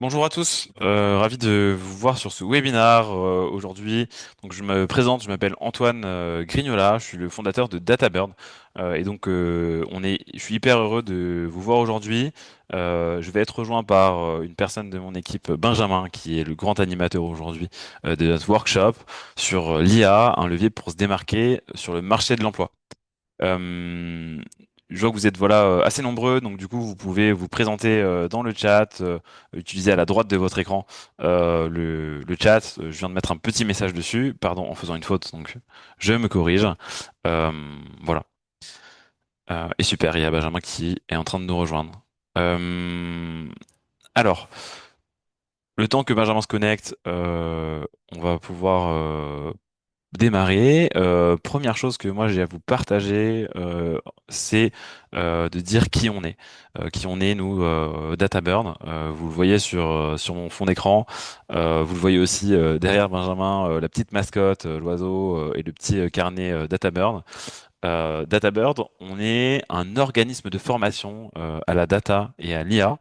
Bonjour à tous, ravi de vous voir sur ce webinar aujourd'hui. Donc je me présente, je m'appelle Antoine Grignola, je suis le fondateur de DataBird. Je suis hyper heureux de vous voir aujourd'hui. Je vais être rejoint par une personne de mon équipe, Benjamin, qui est le grand animateur aujourd'hui de notre workshop sur l'IA, un levier pour se démarquer sur le marché de l'emploi. Euh, je vois que vous êtes assez nombreux, donc du coup vous pouvez vous présenter dans le chat, utiliser à la droite de votre écran le chat. Je viens de mettre un petit message dessus, pardon, en faisant une faute, donc je me corrige. Euh, voilà. Et super, il y a Benjamin qui est en train de nous rejoindre. Euh, alors, le temps que Benjamin se connecte, on va pouvoir démarrer. Première chose que moi j'ai à vous partager, c'est de dire qui on est. Qui on est, nous, DataBurn. Vous le voyez sur mon fond d'écran. Vous le voyez aussi derrière Benjamin, la petite mascotte, l'oiseau et le petit carnet DataBurn. DataBird, on est un organisme de formation à la data et à l'IA.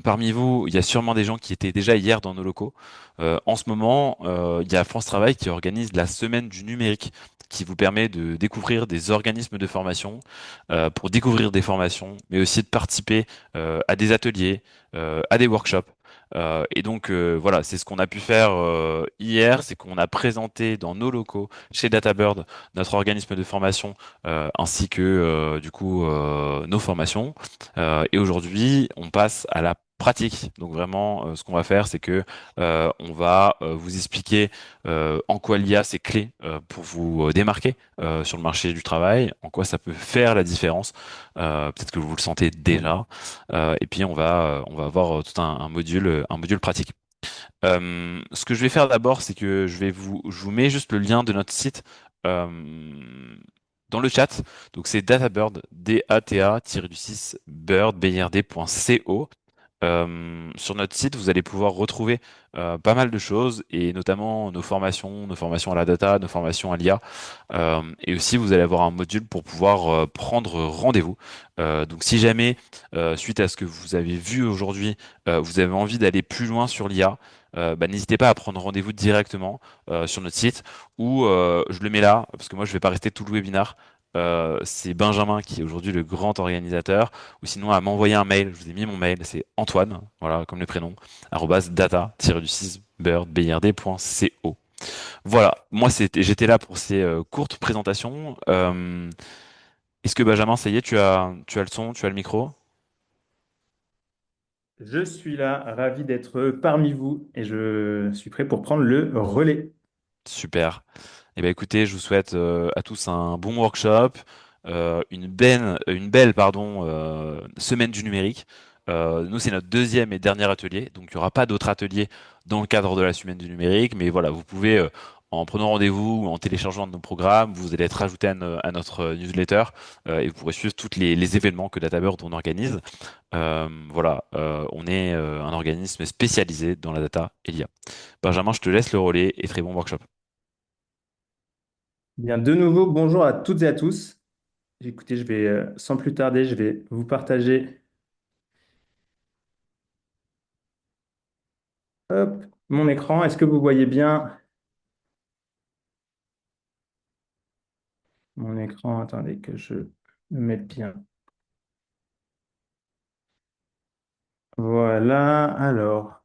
Parmi vous, il y a sûrement des gens qui étaient déjà hier dans nos locaux. En ce moment, il y a France Travail qui organise la semaine du numérique, qui vous permet de découvrir des organismes de formation pour découvrir des formations, mais aussi de participer à des ateliers, à des workshops. Voilà, c'est ce qu'on a pu faire hier, c'est qu'on a présenté dans nos locaux chez DataBird notre organisme de formation ainsi que nos formations. Et aujourd'hui, on passe à la pratique. Donc vraiment, ce qu'on va faire, c'est que on va vous expliquer en quoi l'IA c'est clé pour vous démarquer sur le marché du travail, en quoi ça peut faire la différence. Peut-être que vous le sentez déjà. Et puis on va avoir tout un module pratique. Ce que je vais faire d'abord, c'est que je vous mets juste le lien de notre site euh, dans le chat. Donc c'est databird, data-6 bird, bird.co. Sur notre site, vous allez pouvoir retrouver pas mal de choses et notamment nos formations à la data, nos formations à l'IA. Et aussi, vous allez avoir un module pour pouvoir prendre rendez-vous. Donc, si jamais, suite à ce que vous avez vu aujourd'hui, vous avez envie d'aller plus loin sur l'IA, n'hésitez pas à prendre rendez-vous directement sur notre site ou je le mets là parce que moi, je vais pas rester tout le webinaire. C'est Benjamin qui est aujourd'hui le grand organisateur, ou sinon à m'envoyer un mail. Je vous ai mis mon mail, c'est Antoine, voilà, comme le prénom, arrobas data-bird.co. Voilà, j'étais là pour ces courtes présentations. Est-ce que Benjamin, ça y est, tu as le son, tu as le micro? Je suis là, ravi d'être parmi vous et je suis prêt pour prendre le relais. Super. Eh bien, écoutez, je vous souhaite à tous un bon workshop, une belle, pardon, semaine du numérique. Nous, c'est notre deuxième et dernier atelier, donc il n'y aura pas d'autres ateliers dans le cadre de la semaine du numérique, mais voilà, vous pouvez, en prenant rendez-vous ou en téléchargeant un de nos programmes, vous allez être ajouté à notre newsletter et vous pourrez suivre tous les événements que DataBird on organise. On est un organisme spécialisé dans la data et l'IA. Benjamin, je te laisse le relais et très bon workshop. Bien, de nouveau, bonjour à toutes et à tous. Écoutez, je vais sans plus tarder, je vais vous partager hop, mon écran. Est-ce que vous voyez bien mon écran? Attendez que je me mette bien. Voilà, alors.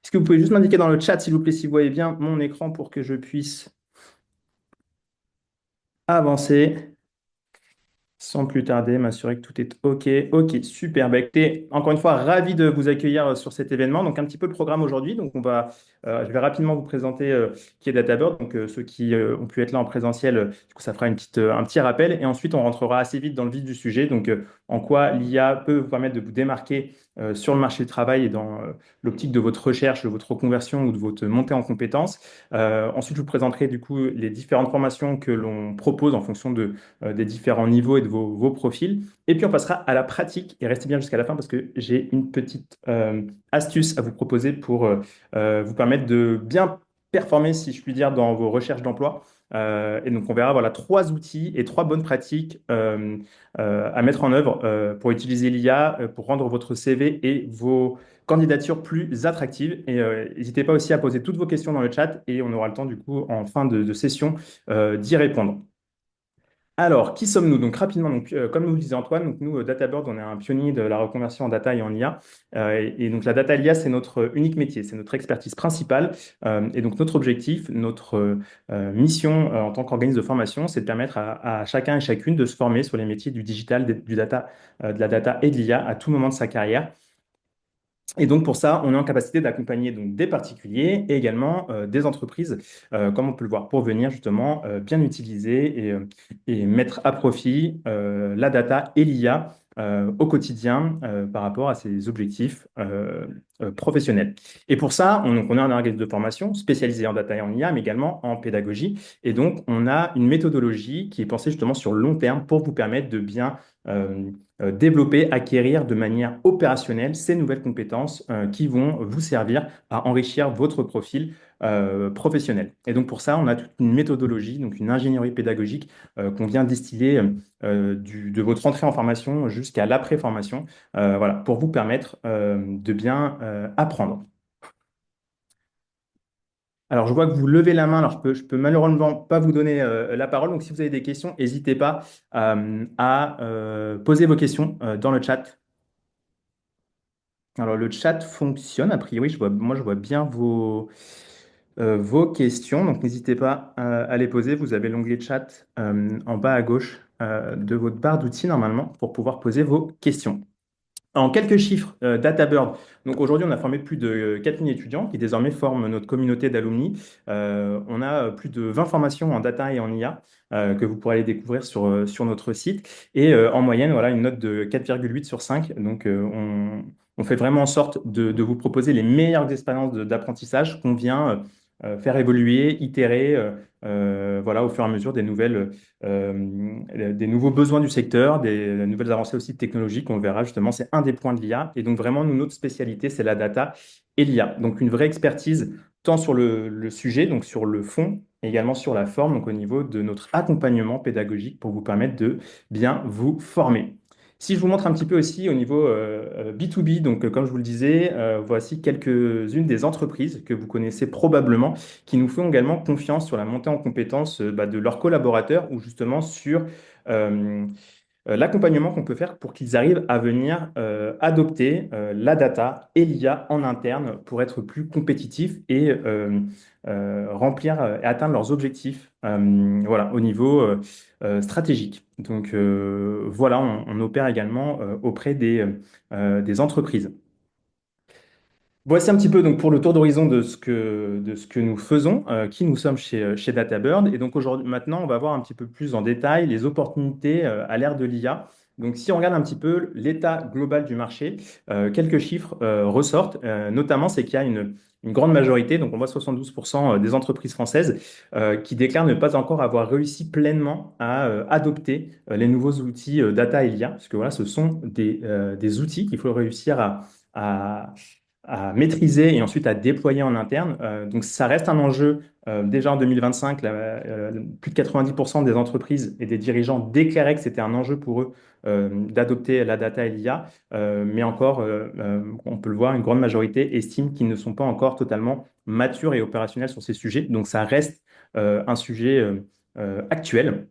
Est-ce que vous pouvez juste m'indiquer dans le chat, s'il vous plaît, si vous voyez bien mon écran pour que je puisse avancer? Sans plus tarder, m'assurer que tout est OK. OK, super. Bah, écoutez, encore une fois, ravi de vous accueillir sur cet événement. Donc, un petit peu le programme aujourd'hui. Donc, je vais rapidement vous présenter qui est DataBird. Donc, ceux qui ont pu être là en présentiel, du coup, ça fera un petit rappel. Et ensuite, on rentrera assez vite dans le vif du sujet. Donc, en quoi l'IA peut vous permettre de vous démarquer sur le marché du travail et dans l'optique de votre recherche, de votre reconversion ou de votre montée en compétences. Ensuite, je vous présenterai du coup les différentes formations que l'on propose en fonction des différents niveaux et de vos profils. Et puis on passera à la pratique et restez bien jusqu'à la fin parce que j'ai une petite astuce à vous proposer pour vous permettre de bien performer, si je puis dire, dans vos recherches d'emploi. Et donc, on verra voilà, trois outils et trois bonnes pratiques à mettre en œuvre pour utiliser l'IA, pour rendre votre CV et vos candidatures plus attractives. Et n'hésitez pas aussi à poser toutes vos questions dans le chat et on aura le temps, du coup, en fin de session, d'y répondre. Alors, qui sommes-nous? Donc, rapidement, comme nous le disait Antoine, donc nous, DataBird, on est un pionnier de la reconversion en data et en IA. Et donc, la data et l'IA, c'est notre unique métier, c'est notre expertise principale. Et donc, notre objectif, notre mission en tant qu'organisme de formation, c'est de permettre à chacun et chacune de se former sur les métiers du digital, du data, de la data et de l'IA à tout moment de sa carrière. Et donc pour ça, on est en capacité d'accompagner donc des particuliers et également des entreprises, comme on peut le voir, pour venir justement bien utiliser et mettre à profit la data et l'IA au quotidien par rapport à ses objectifs professionnels. Et pour ça, donc, on a un organisme de formation spécialisé en data et en IA, mais également en pédagogie. Et donc, on a une méthodologie qui est pensée justement sur le long terme pour vous permettre de bien développer, acquérir de manière opérationnelle ces nouvelles compétences qui vont vous servir à enrichir votre profil professionnel. Et donc pour ça, on a toute une méthodologie, donc une ingénierie pédagogique qu'on vient distiller de votre entrée en formation jusqu'à l'après-formation, voilà, pour vous permettre de bien apprendre. Alors, je vois que vous levez la main. Alors, je peux malheureusement pas vous donner la parole. Donc, si vous avez des questions, n'hésitez pas à poser vos questions dans le chat. Alors, le chat fonctionne. A priori, moi, je vois bien vos questions. Donc, n'hésitez pas à les poser. Vous avez l'onglet chat en bas à gauche de votre barre d'outils, normalement, pour pouvoir poser vos questions. En quelques chiffres, DataBird. Donc aujourd'hui, on a formé plus de 4000 étudiants qui désormais forment notre communauté d'alumni. On a plus de 20 formations en data et en IA que vous pourrez aller découvrir sur notre site. Et en moyenne, voilà, une note de 4,8 sur 5. Donc on fait vraiment en sorte de vous proposer les meilleures expériences d'apprentissage qu'on vient faire évoluer, itérer voilà, au fur et à mesure des nouveaux besoins du secteur, des nouvelles avancées aussi technologiques. On le verra justement, c'est un des points de l'IA. Et donc vraiment, nous, notre spécialité, c'est la data et l'IA. Donc une vraie expertise tant sur le sujet, donc sur le fond, et également sur la forme, donc au niveau de notre accompagnement pédagogique pour vous permettre de bien vous former. Si je vous montre un petit peu aussi au niveau B2B, donc comme je vous le disais, voici quelques-unes des entreprises que vous connaissez probablement qui nous font également confiance sur la montée en compétences de leurs collaborateurs ou justement sur euh, l'accompagnement qu'on peut faire pour qu'ils arrivent à venir adopter la data et l'IA en interne pour être plus compétitifs et remplir et atteindre leurs objectifs voilà, au niveau stratégique. Donc voilà, on opère également auprès des entreprises. Voici un petit peu donc pour le tour d'horizon de ce que nous faisons, qui nous sommes chez DataBird. Et donc aujourd'hui, maintenant, on va voir un petit peu plus en détail les opportunités à l'ère de l'IA. Donc si on regarde un petit peu l'état global du marché, quelques chiffres ressortent, notamment c'est qu'il y a une grande majorité, donc on voit 72% des entreprises françaises qui déclarent ne pas encore avoir réussi pleinement à adopter les nouveaux outils data et l'IA, parce que voilà, ce sont des outils qu'il faut réussir à maîtriser et ensuite à déployer en interne. Donc ça reste un enjeu. Déjà en 2025, plus de 90% des entreprises et des dirigeants déclaraient que c'était un enjeu pour eux d'adopter la data et l'IA. Mais encore, on peut le voir, une grande majorité estime qu'ils ne sont pas encore totalement matures et opérationnels sur ces sujets. Donc ça reste un sujet actuel.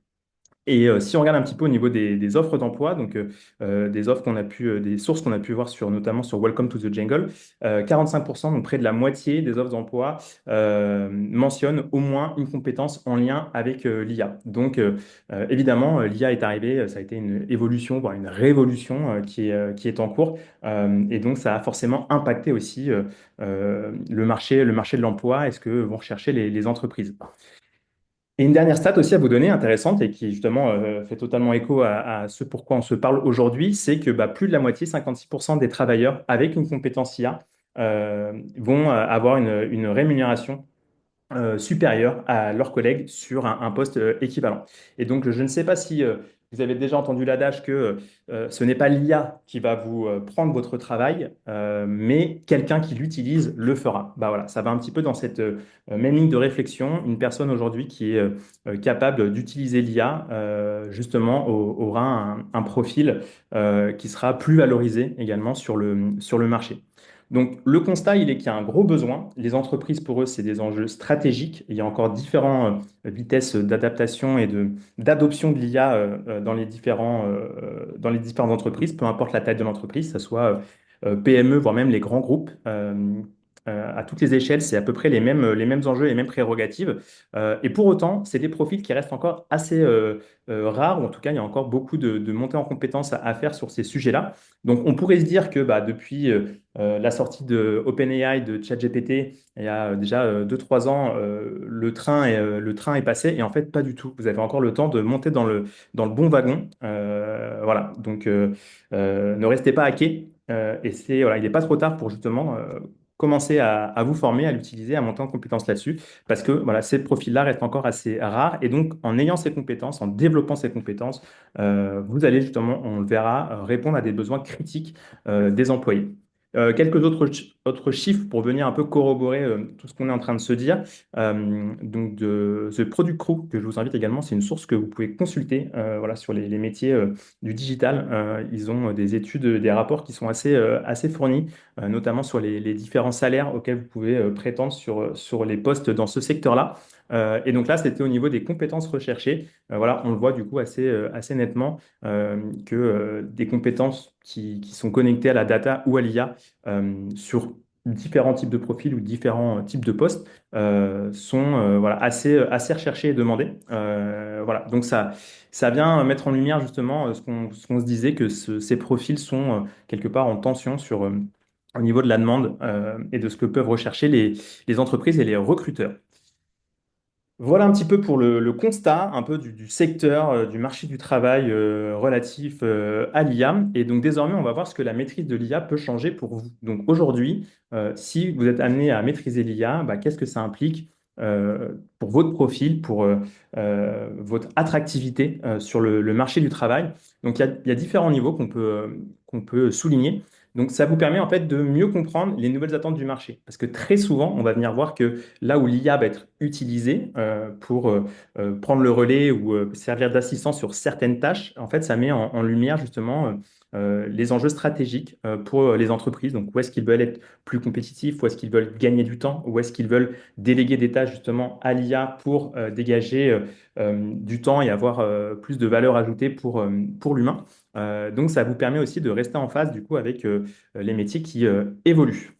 Et si on regarde un petit peu au niveau des offres d'emploi, donc des offres qu'on a pu, des sources qu'on a pu voir notamment sur Welcome to the Jungle, 45%, donc près de la moitié des offres d'emploi mentionnent au moins une compétence en lien avec l'IA. Donc évidemment, l'IA est arrivée, ça a été une évolution, voire une révolution qui est en cours, et donc ça a forcément impacté aussi le marché de l'emploi et ce que vont rechercher les entreprises. Et une dernière stat aussi à vous donner, intéressante, et qui justement fait totalement écho à ce pourquoi on se parle aujourd'hui, c'est que plus de la moitié, 56% des travailleurs avec une compétence IA vont avoir une rémunération supérieurs à leurs collègues sur un poste équivalent. Et donc, je ne sais pas si vous avez déjà entendu l'adage que ce n'est pas l'IA qui va vous prendre votre travail, mais quelqu'un qui l'utilise le fera. Bah voilà, ça va un petit peu dans cette même ligne de réflexion. Une personne aujourd'hui qui est capable d'utiliser l'IA, justement, aura un profil qui sera plus valorisé également sur le marché. Donc, le constat, il est qu'il y a un gros besoin. Les entreprises, pour eux, c'est des enjeux stratégiques. Il y a encore différentes vitesses d'adaptation et d'adoption de l'IA dans les différentes entreprises, peu importe la taille de l'entreprise, que ce soit PME, voire même les grands groupes. À toutes les échelles, c'est à peu près les mêmes enjeux, les mêmes prérogatives. Et pour autant, c'est des profils qui restent encore assez rares, ou en tout cas, il y a encore beaucoup de montée en compétences à faire sur ces sujets-là. Donc, on pourrait se dire que bah, depuis la sortie de OpenAI, de ChatGPT, il y a déjà 2-3 ans, le train est passé. Et en fait, pas du tout. Vous avez encore le temps de monter dans le bon wagon. Voilà. Donc, ne restez pas hackés. Voilà, il n'est pas trop tard pour justement commencer à vous former, à l'utiliser, à monter en compétences là-dessus. Parce que voilà, ces profils-là restent encore assez rares. Et donc, en ayant ces compétences, en développant ces compétences, vous allez justement, on le verra, répondre à des besoins critiques des employés. Quelques autres chiffres pour venir un peu corroborer tout ce qu'on est en train de se dire. Donc, de The Product Crew, que je vous invite également, c'est une source que vous pouvez consulter voilà, sur les métiers du digital. Ils ont des études, des rapports qui sont assez fournis, notamment sur les différents salaires auxquels vous pouvez prétendre sur les postes dans ce secteur-là. Et donc là, c'était au niveau des compétences recherchées. Voilà, on le voit du coup assez nettement que des compétences qui sont connectées à la data ou à l'IA sur différents types de profils ou différents types de postes sont voilà, assez recherchés et demandés. Voilà. Donc ça vient mettre en lumière justement ce qu'on se disait, que ces profils sont quelque part en tension au niveau de la demande et de ce que peuvent rechercher les entreprises et les recruteurs. Voilà un petit peu pour le constat un peu du secteur, du marché du travail relatif à l'IA. Et donc désormais, on va voir ce que la maîtrise de l'IA peut changer pour vous. Donc aujourd'hui, si vous êtes amené à maîtriser l'IA, bah, qu'est-ce que ça implique pour votre profil, pour votre attractivité sur le marché du travail? Donc il y a différents niveaux qu'on peut souligner. Donc ça vous permet en fait de mieux comprendre les nouvelles attentes du marché. Parce que très souvent, on va venir voir que là où l'IA va être utilisée pour prendre le relais ou servir d'assistant sur certaines tâches, en fait, ça met en lumière justement les enjeux stratégiques pour les entreprises. Donc, où est-ce qu'ils veulent être plus compétitifs, où est-ce qu'ils veulent gagner du temps, où est-ce qu'ils veulent déléguer des tâches justement à l'IA pour dégager du temps et avoir plus de valeur ajoutée pour l'humain. Donc, ça vous permet aussi de rester en phase du coup avec les métiers qui évoluent.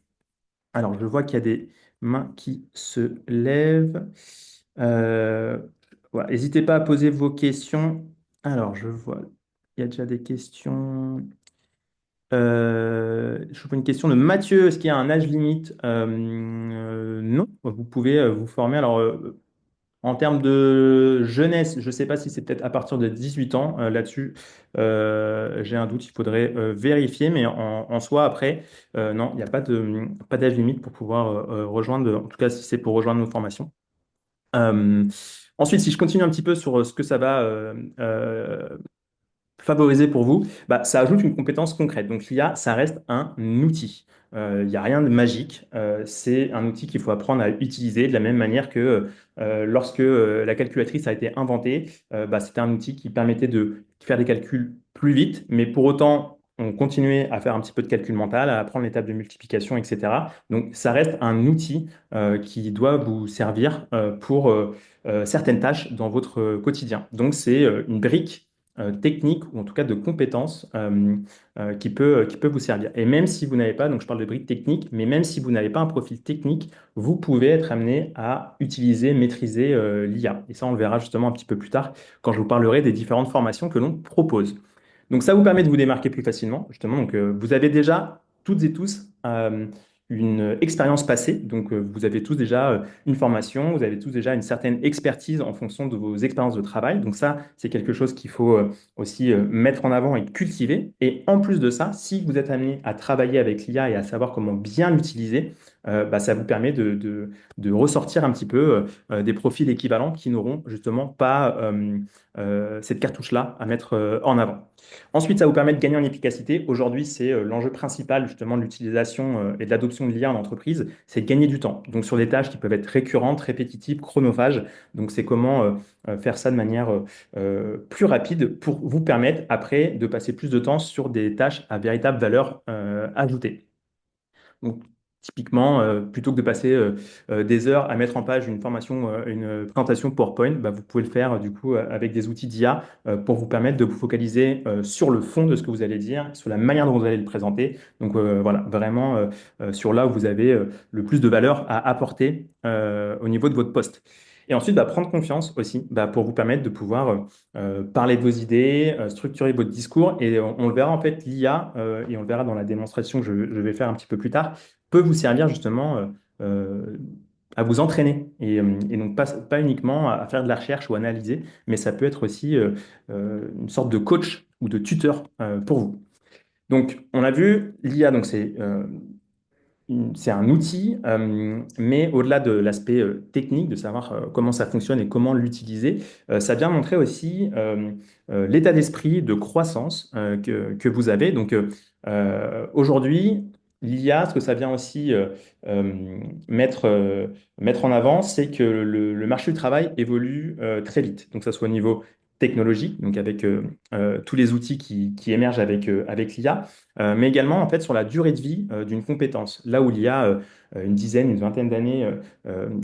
Alors, je vois qu'il y a des mains qui se lèvent. Euh, voilà. N'hésitez pas à poser vos questions. Alors, je vois, il y a déjà des questions. Je vois une question de Mathieu. Est-ce qu'il y a un âge limite? Non, vous pouvez vous former. Alors, en termes de jeunesse, je ne sais pas si c'est peut-être à partir de 18 ans. Là-dessus, j'ai un doute, il faudrait vérifier. Mais en soi, après, non, il n'y a pas d'âge limite pour pouvoir rejoindre, en tout cas si c'est pour rejoindre nos formations. Euh, Ensuite, si je continue un petit peu sur ce que ça va favoriser pour vous, bah, ça ajoute une compétence concrète. Donc l'IA, ça reste un outil. Il n'y a rien de magique. C'est un outil qu'il faut apprendre à utiliser de la même manière que lorsque la calculatrice a été inventée, bah, c'était un outil qui permettait de faire des calculs plus vite, mais pour autant, on continuait à faire un petit peu de calcul mental, à apprendre les tables de multiplication, etc. Donc ça reste un outil qui doit vous servir pour certaines tâches dans votre quotidien. Donc c'est une brique technique ou en tout cas de compétences qui peut vous servir. Et même si vous n'avez pas, donc je parle de briques techniques, mais même si vous n'avez pas un profil technique, vous pouvez être amené à utiliser, maîtriser l'IA. Et ça, on le verra justement un petit peu plus tard quand je vous parlerai des différentes formations que l'on propose. Donc ça vous permet de vous démarquer plus facilement, justement. Donc vous avez déjà toutes et tous une expérience passée. Donc, vous avez tous déjà une formation, vous avez tous déjà une certaine expertise en fonction de vos expériences de travail. Donc ça, c'est quelque chose qu'il faut aussi mettre en avant et cultiver. Et en plus de ça, si vous êtes amené à travailler avec l'IA et à savoir comment bien l'utiliser, bah, ça vous permet de ressortir un petit peu des profils équivalents qui n'auront justement pas cette cartouche-là à mettre en avant. Ensuite, ça vous permet de gagner en efficacité. Aujourd'hui, c'est l'enjeu principal justement de l'utilisation et de l'adoption de l'IA en entreprise, c'est de gagner du temps. Donc sur des tâches qui peuvent être récurrentes, répétitives, chronophages. Donc c'est comment faire ça de manière plus rapide pour vous permettre après de passer plus de temps sur des tâches à véritable valeur ajoutée. Donc, typiquement, plutôt que de passer des heures à mettre en page une formation, une présentation PowerPoint, bah, vous pouvez le faire du coup avec des outils d'IA pour vous permettre de vous focaliser sur le fond de ce que vous allez dire, sur la manière dont vous allez le présenter. Donc voilà, vraiment sur là où vous avez le plus de valeur à apporter au niveau de votre poste. Et ensuite, bah, prendre confiance aussi bah, pour vous permettre de pouvoir parler de vos idées, structurer votre discours. Et on le verra en fait, l'IA, et on le verra dans la démonstration que je vais faire un petit peu plus tard, peut vous servir justement euh, à vous entraîner. Et donc pas uniquement à faire de la recherche ou analyser, mais ça peut être aussi une sorte de coach ou de tuteur pour vous. Donc, on a vu l'IA, donc c'est un outil, mais au-delà de l'aspect technique, de savoir comment ça fonctionne et comment l'utiliser, ça vient montrer aussi l'état d'esprit de croissance que vous avez. Donc aujourd'hui, l'IA, ce que ça vient aussi mettre, mettre en avant, c'est que le marché du travail évolue très vite. Donc ça soit au niveau technologique, donc avec tous les outils qui émergent avec l'IA, mais également en fait sur la durée de vie d'une compétence. Là où il y a une dizaine, une vingtaine d'années,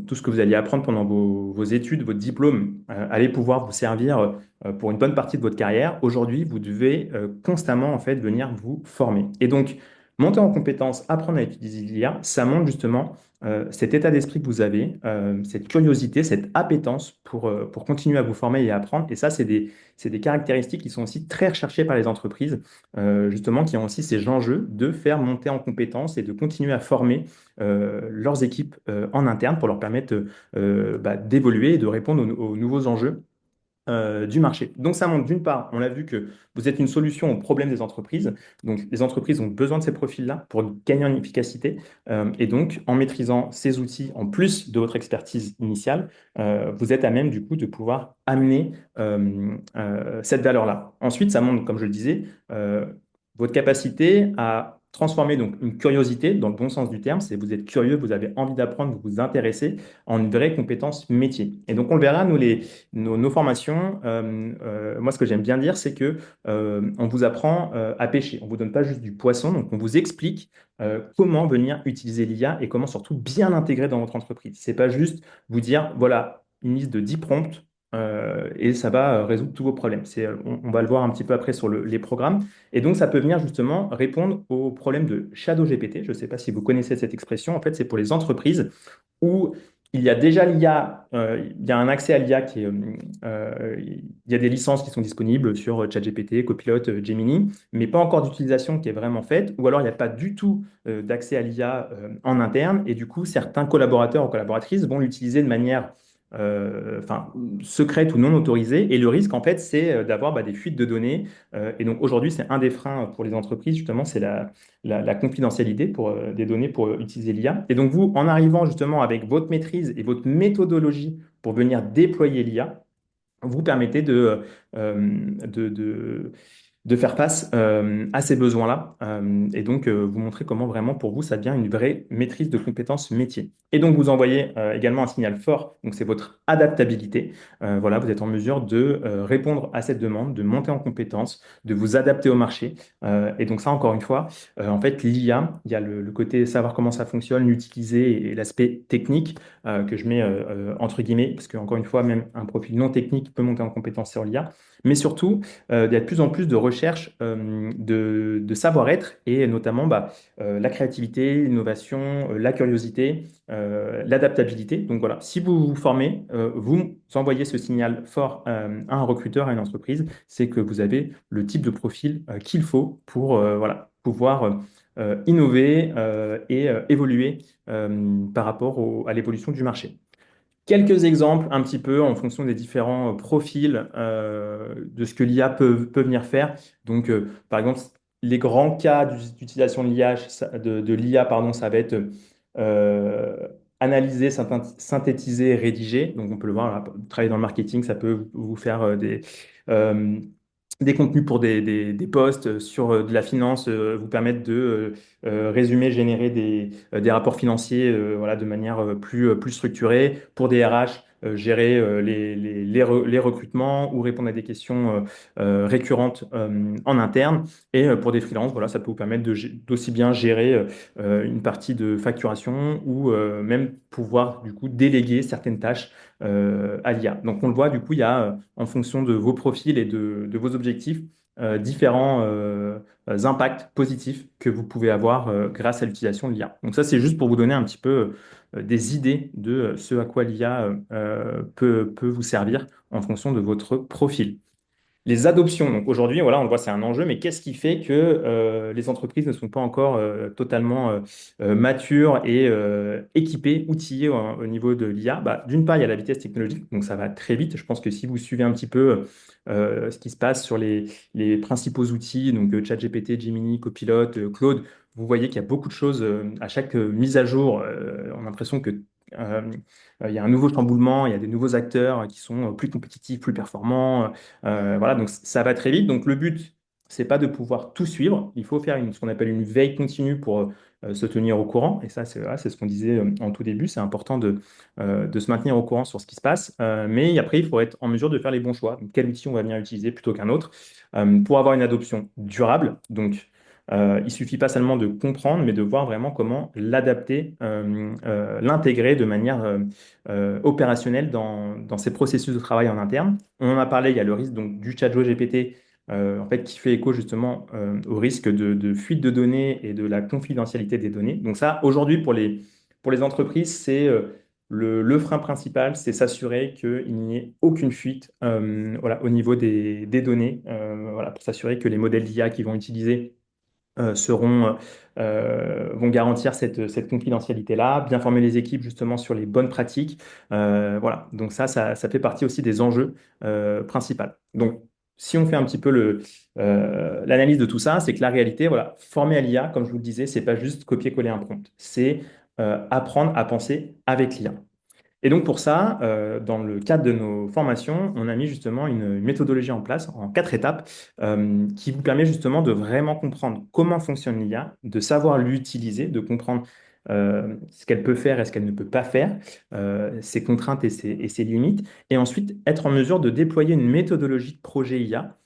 tout ce que vous alliez apprendre pendant vos études, votre diplôme, allait pouvoir vous servir pour une bonne partie de votre carrière. Aujourd'hui, vous devez constamment en fait venir vous former. Et donc, monter en compétence, apprendre à utiliser l'IA, ça montre justement cet état d'esprit que vous avez, cette curiosité, cette appétence pour continuer à vous former et à apprendre. Et ça, c'est des caractéristiques qui sont aussi très recherchées par les entreprises justement, qui ont aussi ces enjeux de faire monter en compétences et de continuer à former leurs équipes en interne pour leur permettre bah, d'évoluer et de répondre aux nouveaux enjeux du marché. Donc ça montre d'une part, on l'a vu que vous êtes une solution aux problèmes des entreprises. Donc les entreprises ont besoin de ces profils-là pour gagner en efficacité. Et donc en maîtrisant ces outils, en plus de votre expertise initiale, vous êtes à même du coup de pouvoir amener cette valeur-là. Ensuite, ça montre, comme je le disais, votre capacité à transformer donc une curiosité dans le bon sens du terme, c'est vous êtes curieux, vous avez envie d'apprendre, vous vous intéressez en une vraie compétence métier. Et donc on le verra, nous nos formations, moi, ce que j'aime bien dire, c'est que on vous apprend à pêcher. On vous donne pas juste du poisson, donc on vous explique comment venir utiliser l'IA et comment surtout bien l'intégrer dans votre entreprise. C'est pas juste vous dire, voilà, une liste de 10 prompts et ça va résoudre tous vos problèmes. On va le voir un petit peu après sur les programmes. Et donc, ça peut venir justement répondre aux problèmes de Shadow GPT. Je ne sais pas si vous connaissez cette expression. En fait, c'est pour les entreprises où il y a déjà l'IA, il y a un accès à l'IA il y a des licences qui sont disponibles sur ChatGPT, Copilot, Gemini, mais pas encore d'utilisation qui est vraiment faite, ou alors il n'y a pas du tout d'accès à l'IA en interne, et du coup, certains collaborateurs ou collaboratrices vont l'utiliser de manière enfin, secrète ou non autorisée, et le risque, en fait, c'est d'avoir bah, des fuites de données, et donc aujourd'hui, c'est un des freins pour les entreprises, justement, c'est la confidentialité pour, des données pour utiliser l'IA. Et donc vous, en arrivant justement avec votre maîtrise et votre méthodologie pour venir déployer l'IA, vous permettez de faire face à ces besoins-là et donc vous montrer comment vraiment pour vous ça devient une vraie maîtrise de compétences métier. Et donc vous envoyez également un signal fort, donc c'est votre adaptabilité. Voilà, vous êtes en mesure de répondre à cette demande, de monter en compétences, de vous adapter au marché. Et donc ça encore une fois, en fait l'IA, il y a le côté savoir comment ça fonctionne, l'utiliser et l'aspect technique que je mets entre guillemets, parce qu'encore une fois, même un profil non technique peut monter en compétence sur l'IA. Mais surtout, il y a de plus en plus de recherches de savoir-être et notamment bah, la créativité, l'innovation, la curiosité, l'adaptabilité. Donc voilà, si vous vous formez, vous envoyez ce signal fort à un recruteur, à une entreprise, c'est que vous avez le type de profil qu'il faut pour voilà, pouvoir innover et évoluer par rapport à l'évolution du marché. Quelques exemples un petit peu en fonction des différents profils de ce que l'IA peut venir faire. Donc, par exemple, les grands cas d'utilisation de l'IA, de l'IA, pardon, ça va être euh, analyser, synthétiser, rédiger. Donc, on peut le voir, là, travailler dans le marketing, ça peut vous faire euh, des contenus pour des posts sur de la finance, vous permettre de résumer, générer des rapports financiers voilà, de manière plus structurée. Pour des RH, gérer les recrutements ou répondre à des questions récurrentes en interne. Et pour des freelances, voilà, ça peut vous permettre d'aussi bien gérer une partie de facturation ou même pouvoir du coup déléguer certaines tâches à l'IA. Donc on le voit, du coup, il y a en fonction de vos profils et de vos objectifs différents impacts positifs que vous pouvez avoir grâce à l'utilisation de l'IA. Donc ça, c'est juste pour vous donner un petit peu des idées de ce à quoi l'IA peut vous servir en fonction de votre profil. Les adoptions, donc aujourd'hui, voilà, on le voit, c'est un enjeu, mais qu'est-ce qui fait que les entreprises ne sont pas encore totalement matures et équipées, outillées au niveau de l'IA? Bah, d'une part, il y a la vitesse technologique, donc ça va très vite. Je pense que si vous suivez un petit peu ce qui se passe sur les principaux outils, donc ChatGPT, Gemini, Copilot, Claude, vous voyez qu'il y a beaucoup de choses à chaque mise à jour. On a l'impression que euh, il y a un nouveau chamboulement, il y a des nouveaux acteurs qui sont plus compétitifs, plus performants. Voilà, donc ça va très vite. Donc le but, c'est pas de pouvoir tout suivre. Il faut faire ce qu'on appelle une veille continue pour se tenir au courant. Et ça, c'est voilà, c'est ce qu'on disait en tout début. C'est important de se maintenir au courant sur ce qui se passe. Mais après, il faut être en mesure de faire les bons choix. Donc, quel outil on va venir utiliser plutôt qu'un autre pour avoir une adoption durable. Donc, il suffit pas seulement de comprendre, mais de voir vraiment comment l'adapter, l'intégrer de manière opérationnelle dans ses processus de travail en interne. On en a parlé, il y a le risque donc, du chat GPT en fait, qui fait écho justement au risque de fuite de données et de la confidentialité des données. Donc ça, aujourd'hui, pour les entreprises, c'est le frein principal, c'est s'assurer qu'il n'y ait aucune fuite voilà, au niveau des données, voilà, pour s'assurer que les modèles d'IA qu'ils vont utiliser vont garantir cette confidentialité-là, bien former les équipes justement sur les bonnes pratiques. Voilà, donc ça fait partie aussi des enjeux principaux. Donc, si on fait un petit peu l'analyse de tout ça, c'est que la réalité, voilà, former à l'IA, comme je vous le disais, c'est pas juste copier-coller un prompt, c'est apprendre à penser avec l'IA. Et donc pour ça, dans le cadre de nos formations, on a mis justement une méthodologie en place en 4 étapes qui vous permet justement de vraiment comprendre comment fonctionne l'IA, de savoir l'utiliser, de comprendre ce qu'elle peut faire et ce qu'elle ne peut pas faire, ses contraintes et ses limites, et ensuite être en mesure de déployer une méthodologie de projet IA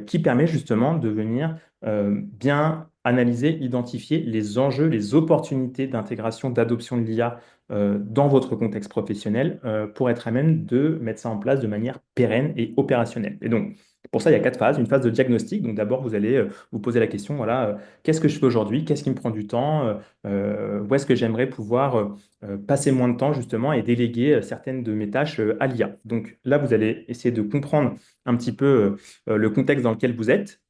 qui permet justement de venir bien analyser, identifier les enjeux, les opportunités d'intégration, d'adoption de l'IA dans votre contexte professionnel pour être à même de mettre ça en place de manière pérenne et opérationnelle. Et donc, pour ça, il y a 4 phases. Une phase de diagnostic. Donc, d'abord, vous allez vous poser la question, voilà, qu'est-ce que je fais aujourd'hui? Qu'est-ce qui me prend du temps? Où est-ce que j'aimerais pouvoir passer moins de temps, justement, et déléguer certaines de mes tâches à l'IA? Donc, là, vous allez essayer de comprendre un petit peu le contexte dans lequel vous êtes.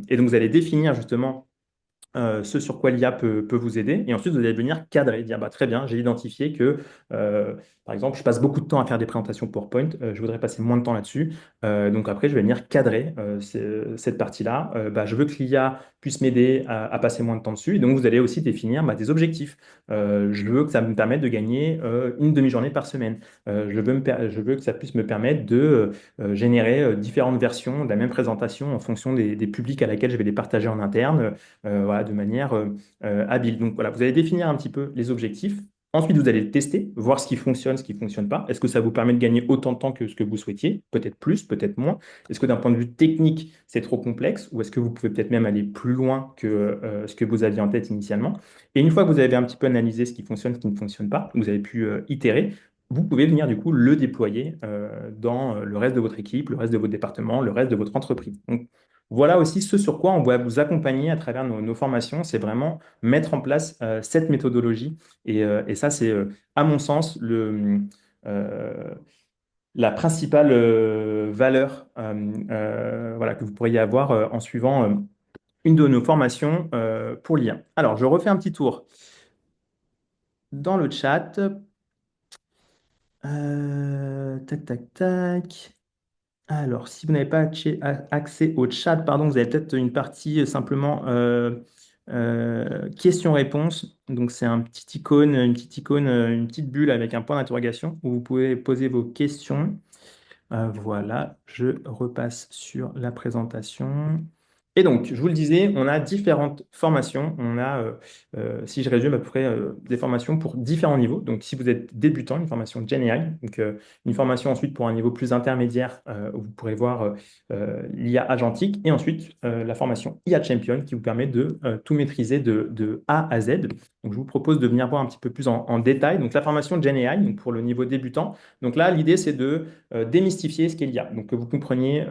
Et donc, vous allez définir, justement, ce sur quoi l'IA peut vous aider. Et ensuite, vous allez venir cadrer, dire, bah, très bien, j'ai identifié que, euh, par exemple, je passe beaucoup de temps à faire des présentations PowerPoint, je voudrais passer moins de temps là-dessus. Donc après, je vais venir cadrer cette partie-là. Bah, je veux que l'IA puisse m'aider à passer moins de temps dessus. Et donc, vous allez aussi définir bah, des objectifs. Je veux que ça me permette de gagner une demi-journée par semaine. Je veux que ça puisse me permettre de générer différentes versions de la même présentation en fonction des publics à laquelle je vais les partager en interne voilà, de manière habile. Donc voilà, vous allez définir un petit peu les objectifs. Ensuite, vous allez le tester, voir ce qui ne fonctionne pas. Est-ce que ça vous permet de gagner autant de temps que ce que vous souhaitiez? Peut-être plus, peut-être moins. Est-ce que d'un point de vue technique, c'est trop complexe? Ou est-ce que vous pouvez peut-être même aller plus loin que ce que vous aviez en tête initialement? Et une fois que vous avez un petit peu analysé ce qui fonctionne, ce qui ne fonctionne pas, vous avez pu itérer, vous pouvez venir du coup le déployer dans le reste de votre équipe, le reste de votre département, le reste de votre entreprise. Donc, voilà aussi ce sur quoi on va vous accompagner à travers nos formations, c'est vraiment mettre en place cette méthodologie. Et ça, c'est, à mon sens, euh, la principale valeur voilà, que vous pourriez avoir en suivant une de nos formations pour l'IA. Alors, je refais un petit tour dans le chat. Tac, tac, tac. Alors, si vous n'avez pas accès au chat, pardon, vous avez peut-être une partie simplement questions-réponses. Donc, c'est un petit icône, une petite icône, une petite bulle avec un point d'interrogation où vous pouvez poser vos questions. Voilà, je repasse sur la présentation. Et donc, je vous le disais, on a différentes formations. On a, si je résume à peu près, des formations pour différents niveaux. Donc, si vous êtes débutant, une formation GenAI, donc une formation ensuite pour un niveau plus intermédiaire, où vous pourrez voir l'IA agentique, et ensuite la formation IA Champion qui vous permet de tout maîtriser de A à Z. Donc, je vous propose de venir voir un petit peu plus en détail. Donc, la formation GenAI, donc pour le niveau débutant. Donc là, l'idée, c'est de démystifier ce qu'est l'IA. Donc, que vous compreniez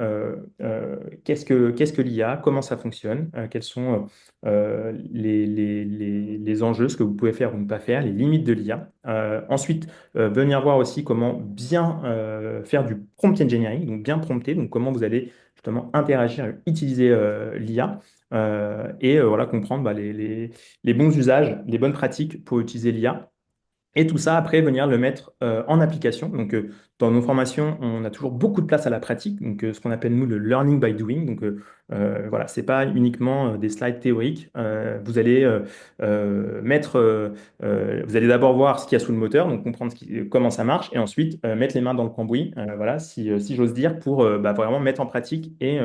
qu'est-ce que l'IA, comment ça fonctionne, quels sont les enjeux, ce que vous pouvez faire ou ne pas faire, les limites de l'IA. Ensuite, venir voir aussi comment bien faire du prompt engineering, donc bien prompter, donc comment vous allez justement interagir, utiliser l'IA. Voilà, comprendre bah, les bons usages, les bonnes pratiques pour utiliser l'IA. Et tout ça, après, venir le mettre en application. Donc, dans nos formations, on a toujours beaucoup de place à la pratique, donc ce qu'on appelle, nous, le learning by doing. Donc, voilà, c'est pas uniquement des slides théoriques. Vous allez vous allez d'abord voir ce qu'il y a sous le moteur, donc comprendre comment ça marche, et ensuite mettre les mains dans le cambouis, voilà, si j'ose dire, pour bah, vraiment mettre en pratique et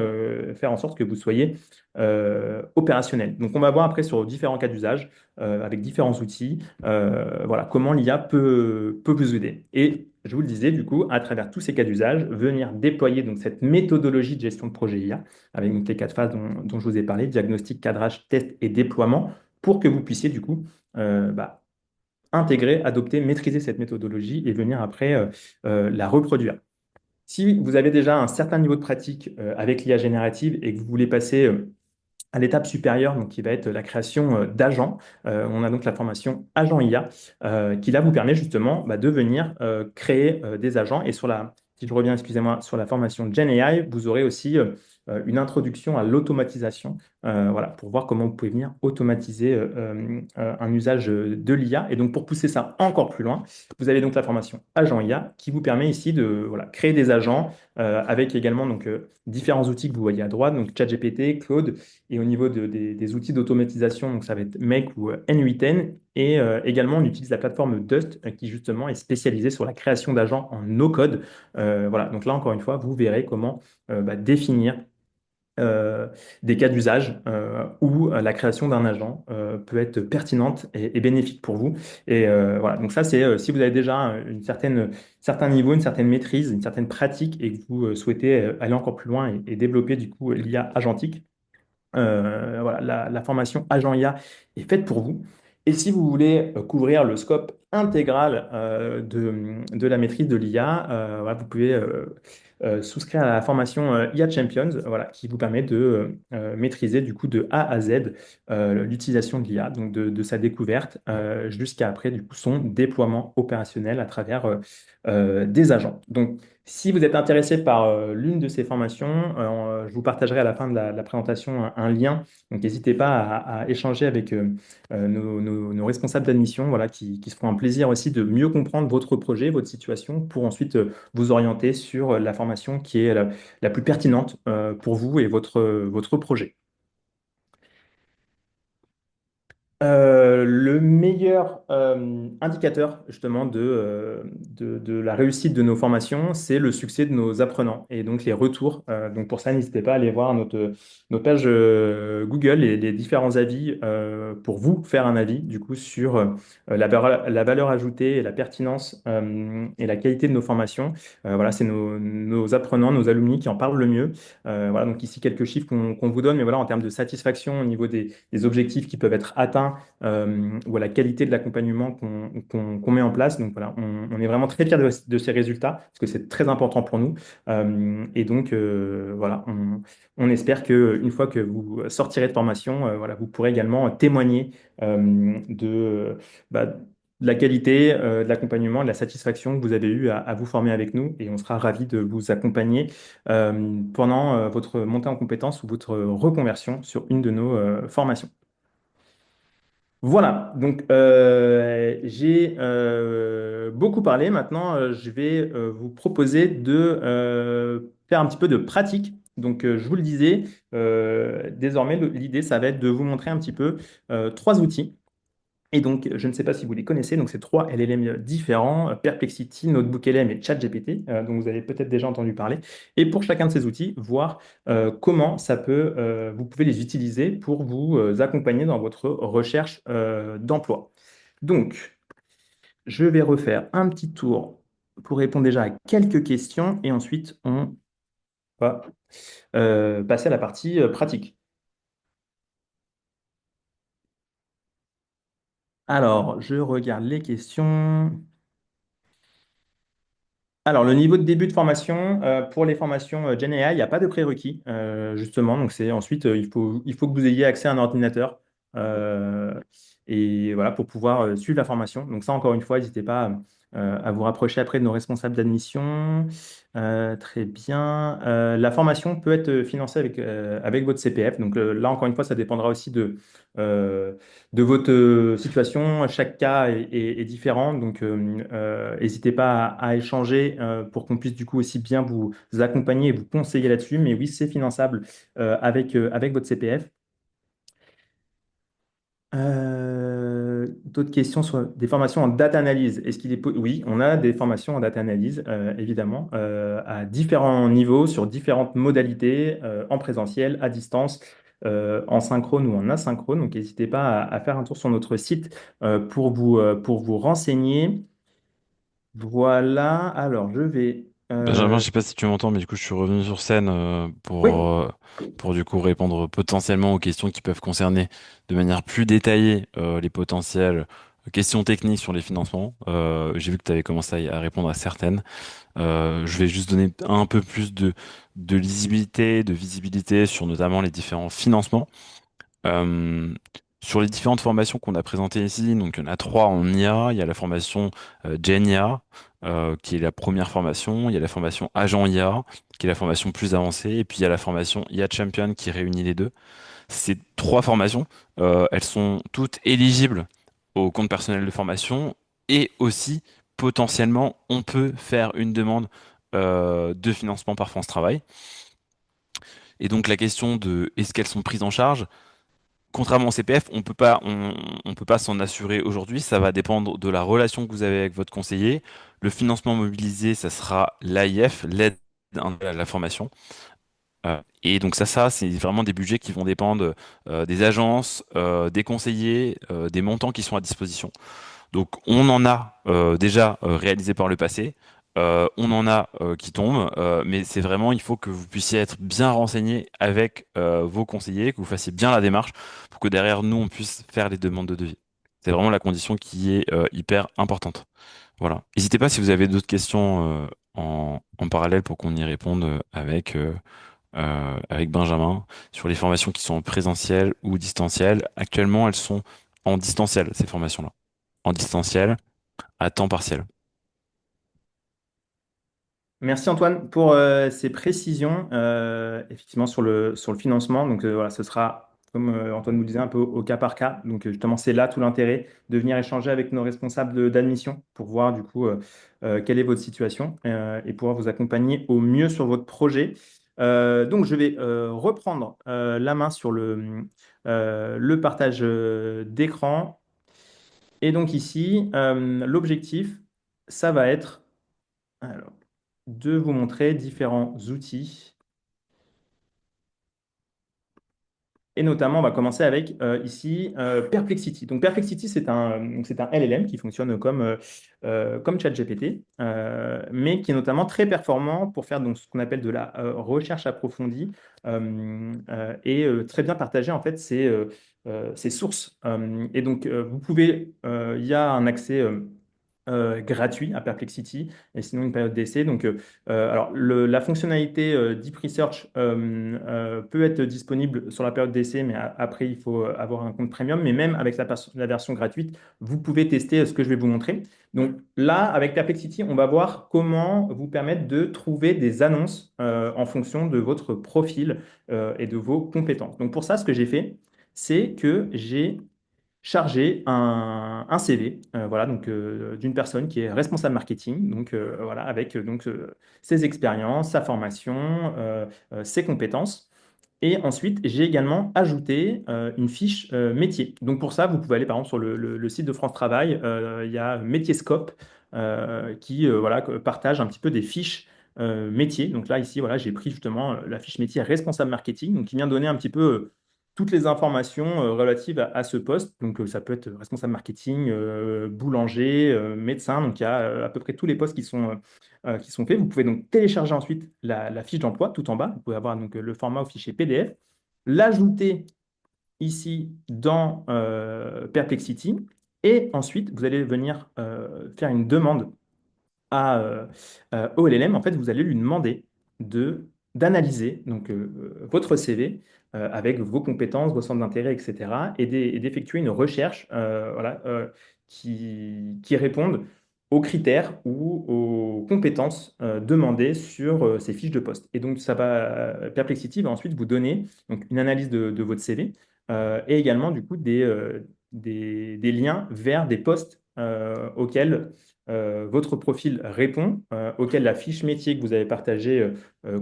faire en sorte que vous soyez opérationnel. Donc, on va voir après sur différents cas d'usage, avec différents outils. Voilà, comment l'IA peut vous aider. Et je vous le disais, du coup, à travers tous ces cas d'usage, venir déployer donc, cette méthodologie de gestion de projet IA, avec donc, les quatre phases dont je vous ai parlé, diagnostic, cadrage, test et déploiement, pour que vous puissiez, du coup, bah, intégrer, adopter, maîtriser cette méthodologie et venir après la reproduire. Si vous avez déjà un certain niveau de pratique avec l'IA générative et que vous voulez passer à l'étape supérieure, donc qui va être la création d'agents. On a donc la formation agent IA qui là vous permet justement bah, de venir créer des agents. Et si je reviens, excusez-moi, sur la formation Gen AI, vous aurez aussi une introduction à l'automatisation, voilà, pour voir comment vous pouvez venir automatiser un usage de l'IA. Et donc pour pousser ça encore plus loin, vous avez donc la formation agent IA qui vous permet ici de voilà, créer des agents avec également donc différents outils que vous voyez à droite, donc ChatGPT, Claude, et au niveau des outils d'automatisation, donc ça va être Make ou N8N. Et également, on utilise la plateforme Dust qui justement est spécialisée sur la création d'agents en no-code. Voilà, donc là, encore une fois, vous verrez comment bah, définir des cas d'usage où la création d'un agent peut être pertinente et bénéfique pour vous. Et voilà, donc ça, c'est si vous avez déjà certain niveau, une certaine maîtrise, une certaine pratique et que vous souhaitez aller encore plus loin et développer du coup l'IA agentique. Voilà, la formation Agent IA est faite pour vous. Et si vous voulez couvrir le scope intégral de la maîtrise de l'IA, voilà, vous pouvez souscrire à la formation IA Champions, voilà, qui vous permet de maîtriser du coup de A à Z l'utilisation de l'IA, donc de sa découverte jusqu'à après du coup son déploiement opérationnel à travers des agents. Donc, si vous êtes intéressé par l'une de ces formations, je vous partagerai à la fin de la présentation un lien. Donc, n'hésitez pas à échanger avec nos responsables d'admission, voilà, qui se feront un plaisir aussi de mieux comprendre votre projet, votre situation, pour ensuite vous orienter sur la formation qui est la plus pertinente pour vous et votre projet. Le meilleur indicateur justement de la réussite de nos formations, c'est le succès de nos apprenants et donc les retours. Donc pour ça, n'hésitez pas à aller voir notre page Google et les différents avis pour vous faire un avis du coup sur la valeur ajoutée et la pertinence et la qualité de nos formations. Voilà, c'est nos apprenants, nos alumni qui en parlent le mieux. Voilà, donc ici quelques chiffres qu'on vous donne, mais voilà, en termes de satisfaction au niveau des objectifs qui peuvent être atteints ou à la qualité de l'accompagnement qu'on met en place. Donc voilà, on est vraiment très fiers de ces résultats parce que c'est très important pour nous. Et donc voilà, on espère que une fois que vous sortirez de formation, voilà, vous pourrez également témoigner de, bah, de la qualité, de l'accompagnement, de la satisfaction que vous avez eu à vous former avec nous et on sera ravis de vous accompagner pendant votre montée en compétences ou votre reconversion sur une de nos formations. Voilà, donc j'ai beaucoup parlé. Maintenant, je vais vous proposer de faire un petit peu de pratique. Donc, je vous le disais, désormais, l'idée, ça va être de vous montrer un petit peu trois outils. Et donc, je ne sais pas si vous les connaissez, donc c'est trois LLM différents, Perplexity, NotebookLM et ChatGPT, dont vous avez peut-être déjà entendu parler. Et pour chacun de ces outils, voir comment vous pouvez les utiliser pour vous accompagner dans votre recherche d'emploi. Donc, je vais refaire un petit tour pour répondre déjà à quelques questions et ensuite on va passer à la partie pratique. Alors, je regarde les questions. Alors, le niveau de début de formation, pour les formations Gen AI, il n'y a pas de prérequis, justement. Donc, c'est ensuite, il faut que vous ayez accès à un ordinateur euh, et voilà, pour pouvoir suivre la formation. Donc, ça, encore une fois, n'hésitez pas à vous rapprocher après de nos responsables d'admission. Très bien. La formation peut être financée avec votre CPF. Donc, là, encore une fois, ça dépendra aussi euh, de votre situation. Chaque cas est différent, donc n'hésitez pas à échanger pour qu'on puisse du coup aussi bien vous accompagner et vous conseiller là-dessus. Mais oui, c'est finançable avec votre CPF. D'autres questions sur des formations en data analyse. Oui, on a des formations en data analyse, évidemment, à différents niveaux, sur différentes modalités, en présentiel, à distance, en synchrone ou en asynchrone. Donc, n'hésitez pas à faire un tour sur notre site pour vous renseigner. Voilà, alors je vais... Benjamin, je sais pas si tu m'entends, mais du coup, je suis revenu sur scène Oui, pour du coup répondre potentiellement aux questions qui peuvent concerner de manière plus détaillée les potentielles questions techniques sur les financements. J'ai vu que tu avais commencé à répondre à certaines. Je vais juste donner un peu plus de lisibilité, de visibilité sur notamment les différents financements. Euh, Sur les différentes formations qu'on a présentées ici, donc il y en a trois en IA. Il y a la formation Gen IA, qui est la première formation. Il y a la formation Agent IA, qui est la formation plus avancée. Et puis il y a la formation IA Champion qui réunit les deux. Ces trois formations, elles sont toutes éligibles au compte personnel de formation et aussi potentiellement on peut faire une demande de financement par France Travail. Et donc la question de est-ce qu'elles sont prises en charge? Contrairement au CPF, on peut pas s'en assurer aujourd'hui. Ça va dépendre de la relation que vous avez avec votre conseiller. Le financement mobilisé, ça sera l'AIF, l'aide à la formation. Et donc c'est vraiment des budgets qui vont dépendre des agences, des conseillers, des montants qui sont à disposition. Donc on en a déjà réalisé par le passé, on en a qui tombent, mais c'est vraiment, il faut que vous puissiez être bien renseigné avec vos conseillers, que vous fassiez bien la démarche pour que derrière nous, on puisse faire les demandes de devis. C'est vraiment la condition qui est hyper importante. Voilà. N'hésitez pas si vous avez d'autres questions en parallèle pour qu'on y réponde avec Benjamin sur les formations qui sont en présentiel ou distanciel. Actuellement, elles sont en distanciel, ces formations-là. En distanciel à temps partiel. merci Antoine pour ces précisions, effectivement, sur le financement. Donc voilà, ce sera, comme Antoine nous le disait, un peu au cas par cas. Donc justement, c'est là tout l'intérêt de venir échanger avec nos responsables d'admission pour voir du coup quelle est votre situation et pouvoir vous accompagner au mieux sur votre projet. Donc je vais reprendre la main sur le partage d'écran. Et donc ici, l'objectif, ça va être alors, de vous montrer différents outils. Et notamment, on va commencer avec ici Perplexity. Donc Perplexity, c'est un LLM qui fonctionne comme ChatGPT, mais qui est notamment très performant pour faire donc, ce qu'on appelle de la recherche approfondie et très bien partager en fait ses sources. Et donc, il y a un accès gratuit à Perplexity et sinon une période d'essai. Donc, alors la fonctionnalité Deep Research peut être disponible sur la période d'essai, mais après, il faut avoir un compte premium. Mais même avec la version gratuite, vous pouvez tester ce que je vais vous montrer. Donc là, avec Perplexity, on va voir comment vous permettre de trouver des annonces en fonction de votre profil et de vos compétences. Donc pour ça, ce que j'ai fait, c'est que j'ai charger un CV, voilà, donc d'une personne qui est responsable marketing, donc voilà, avec ses expériences, sa formation, ses compétences. Et ensuite, j'ai également ajouté une fiche métier. Donc pour ça, vous pouvez aller par exemple sur le site de France Travail, il y a Métier-Scope qui voilà, partage un petit peu des fiches métiers. Donc là, ici, voilà, j'ai pris justement la fiche métier responsable marketing, donc qui vient donner un petit peu toutes les informations relatives à ce poste. Donc ça peut être responsable marketing, boulanger, médecin. Donc il y a à peu près tous les postes qui sont faits. Vous pouvez donc télécharger ensuite la fiche d'emploi tout en bas. Vous pouvez avoir donc le format au fichier PDF, l'ajouter ici dans Perplexity et ensuite vous allez venir faire une demande au LLM. En fait, vous allez lui demander d'analyser votre CV avec vos compétences, vos centres d'intérêt, etc. Et d'effectuer une recherche voilà, qui réponde aux critères ou aux compétences demandées sur ces fiches de poste. Et donc, Perplexity va ensuite vous donner donc, une analyse de votre CV et également du coup des liens vers des postes auxquels votre profil répond, auquel la fiche métier que vous avez partagée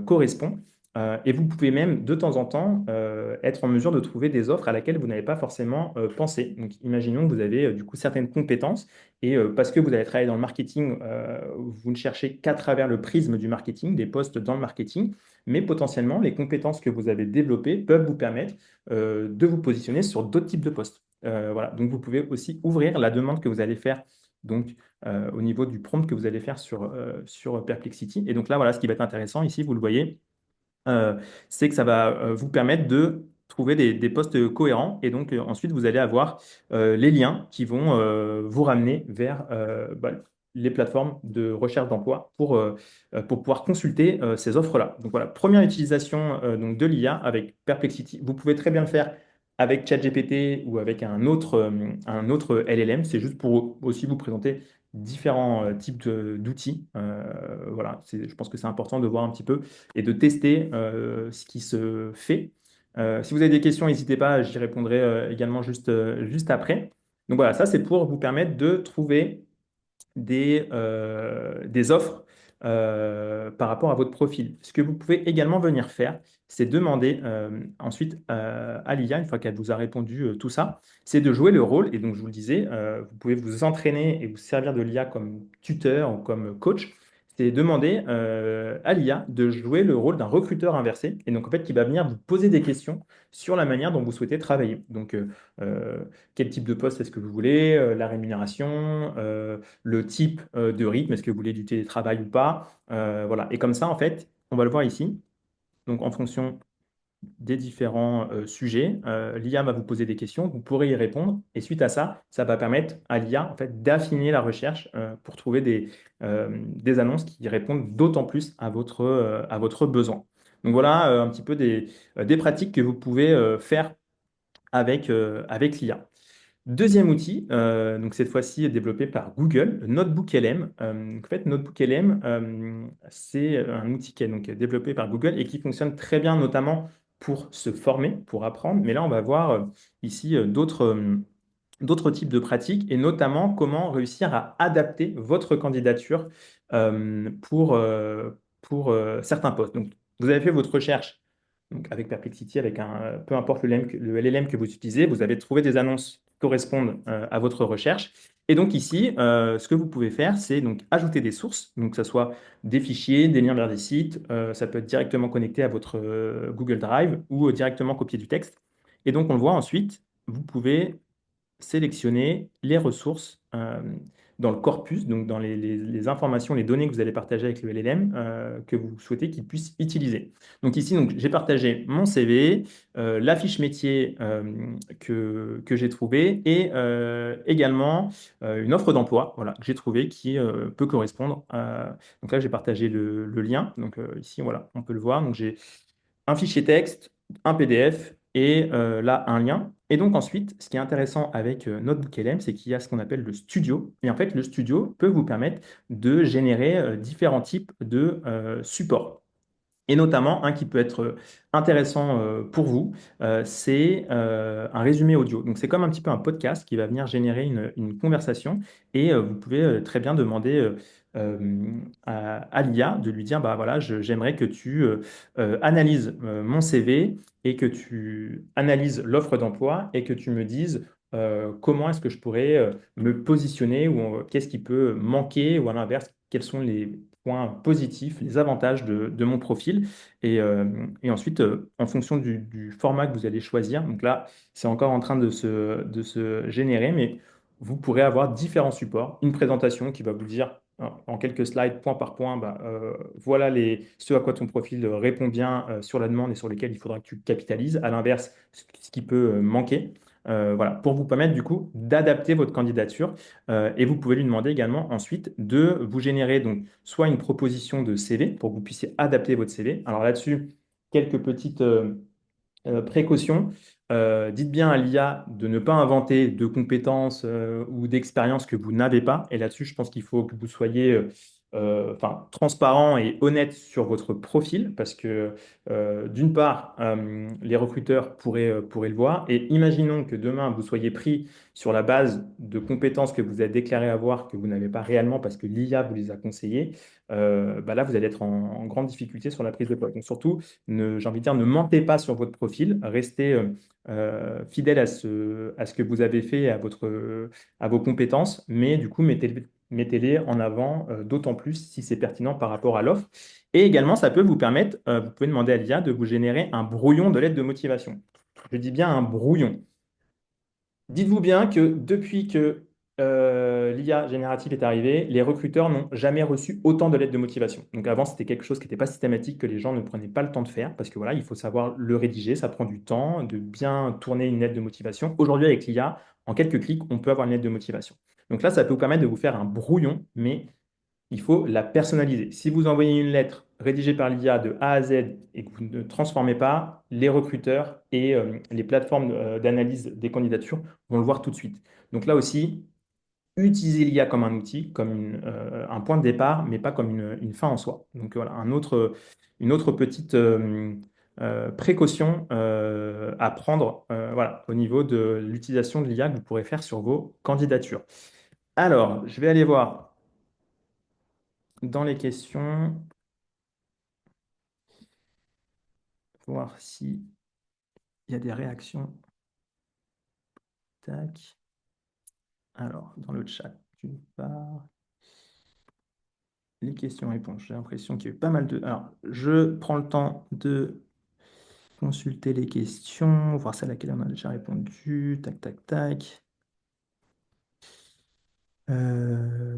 correspond. Et vous pouvez même de temps en temps être en mesure de trouver des offres à laquelle vous n'avez pas forcément pensé. Donc, imaginons que vous avez du coup certaines compétences et parce que vous avez travaillé dans le marketing, vous ne cherchez qu'à travers le prisme du marketing, des postes dans le marketing, mais potentiellement les compétences que vous avez développées peuvent vous permettre de vous positionner sur d'autres types de postes. Voilà. Donc, vous pouvez aussi ouvrir la demande que vous allez faire. Donc, au niveau du prompt que vous allez faire sur Perplexity. Et donc là, voilà, ce qui va être intéressant ici, vous le voyez, euh, c'est que ça va vous permettre de trouver des postes cohérents. Et donc ensuite, vous allez avoir les liens qui vont vous ramener vers les plateformes de recherche d'emploi pour pouvoir consulter ces offres-là. Donc voilà, première utilisation donc de l'IA avec Perplexity. Vous pouvez très bien le faire avec ChatGPT ou avec un autre LLM. C'est juste pour aussi vous présenter différents types d'outils. Voilà, je pense que c'est important de voir un petit peu et de tester ce qui se fait. Si vous avez des questions, n'hésitez pas, j'y répondrai également juste après. Donc voilà, ça c'est pour vous permettre de trouver des offres par rapport à votre profil. Ce que vous pouvez également venir faire, c'est demander ensuite à l'IA, une fois qu'elle vous a répondu tout ça, c'est de jouer le rôle. Et donc, je vous le disais, vous pouvez vous entraîner et vous servir de l'IA comme tuteur ou comme coach. C'est demander à l'IA de jouer le rôle d'un recruteur inversé. Et donc, en fait, qui va venir vous poser des questions sur la manière dont vous souhaitez travailler. Donc, quel type de poste est-ce que vous voulez, la rémunération, le type de rythme, est-ce que vous voulez du télétravail ou pas. Voilà. Et comme ça, en fait, on va le voir ici. Donc, en fonction des différents sujets, l'IA va vous poser des questions, vous pourrez y répondre. Et suite à ça, ça va permettre à l'IA en fait, d'affiner la recherche pour trouver des annonces qui répondent d'autant plus à votre besoin. Donc voilà un petit peu des pratiques que vous pouvez faire avec l'IA. Deuxième outil, donc cette fois-ci développé par Google, Notebook LM. En fait, Notebook LM, c'est un outil qui est donc développé par Google et qui fonctionne très bien, notamment pour se former, pour apprendre. Mais là, on va voir ici d'autres types de pratiques et notamment comment réussir à adapter votre candidature pour certains postes. Donc, vous avez fait votre recherche donc avec Perplexity, avec peu importe le LLM que vous utilisez, vous avez trouvé des annonces qui correspondent à votre recherche. Et donc ici, ce que vous pouvez faire, c'est donc ajouter des sources, donc que ce soit des fichiers, des liens vers des sites, ça peut être directement connecté à votre Google Drive ou directement copier du texte. Et donc on le voit ensuite, vous pouvez sélectionner les ressources dans le corpus, donc dans les informations, les données que vous allez partager avec le LLM, que vous souhaitez qu'il puisse utiliser. Donc ici, donc, j'ai partagé mon CV, la fiche métier que j'ai trouvée et également une offre d'emploi voilà, que j'ai trouvée qui peut correspondre. Donc là, j'ai partagé le lien. Donc ici, voilà, on peut le voir. Donc j'ai un fichier texte, un PDF et là un lien. Et donc ensuite, ce qui est intéressant avec Notebook LM, c'est qu'il y a ce qu'on appelle le studio. Et en fait, le studio peut vous permettre de générer différents types de supports. Et notamment, un qui peut être intéressant pour vous, c'est un résumé audio. Donc, c'est comme un petit peu un podcast qui va venir générer une conversation et vous pouvez très bien demander à l'IA de lui dire, bah voilà, j'aimerais que tu analyses mon CV et que tu analyses l'offre d'emploi et que tu me dises comment est-ce que je pourrais me positionner ou qu'est-ce qui peut manquer ou à l'inverse, quels sont les points positifs, les avantages de mon profil. Et ensuite, en fonction du format que vous allez choisir, donc là, c'est encore en train de se générer, mais vous pourrez avoir différents supports. Une présentation qui va vous dire en quelques slides, point par point, bah, voilà ce à quoi ton profil répond bien sur la demande et sur lesquels il faudra que tu capitalises. À l'inverse, ce qui peut manquer. Voilà, pour vous permettre du coup d'adapter votre candidature. Et vous pouvez lui demander également ensuite de vous générer donc soit une proposition de CV pour que vous puissiez adapter votre CV. Alors là-dessus, quelques petites précautions. Dites bien à l'IA de ne pas inventer de compétences ou d'expériences que vous n'avez pas. Et là-dessus, je pense qu'il faut que vous soyez enfin, transparent et honnête sur votre profil parce que d'une part, les recruteurs pourraient le voir. Et imaginons que demain, vous soyez pris sur la base de compétences que vous avez déclaré avoir, que vous n'avez pas réellement parce que l'IA vous les a conseillées. Bah là, vous allez être en grande difficulté sur la prise de poste. Donc surtout, j'ai envie de dire, ne mentez pas sur votre profil, restez fidèle à ce que vous avez fait, à vos compétences, mais du coup, mettez-les en avant, d'autant plus si c'est pertinent par rapport à l'offre. Et également, ça peut vous permettre, vous pouvez demander à l'IA de vous générer un brouillon de lettre de motivation. Je dis bien un brouillon. Dites-vous bien que depuis que l'IA générative est arrivée, les recruteurs n'ont jamais reçu autant de lettres de motivation. Donc avant, c'était quelque chose qui n'était pas systématique, que les gens ne prenaient pas le temps de faire, parce que voilà, il faut savoir le rédiger, ça prend du temps de bien tourner une lettre de motivation. Aujourd'hui, avec l'IA, en quelques clics, on peut avoir une lettre de motivation. Donc là, ça peut vous permettre de vous faire un brouillon, mais il faut la personnaliser. Si vous envoyez une lettre rédigée par l'IA de A à Z et que vous ne transformez pas, les recruteurs et les plateformes d'analyse des candidatures vont le voir tout de suite. Donc là aussi, utilisez l'IA comme un outil, comme un point de départ, mais pas comme une fin en soi. Donc voilà, une autre petite précaution à prendre voilà, au niveau de l'utilisation de l'IA que vous pourrez faire sur vos candidatures. Alors, je vais aller voir dans les questions. Voir s'il y a des réactions. Tac. Alors, dans le chat, d'une part, les questions-réponses. J'ai l'impression qu'il y a eu pas mal de. Alors, je prends le temps de consulter les questions, voir celle à laquelle on a déjà répondu. Tac, tac, tac. Euh,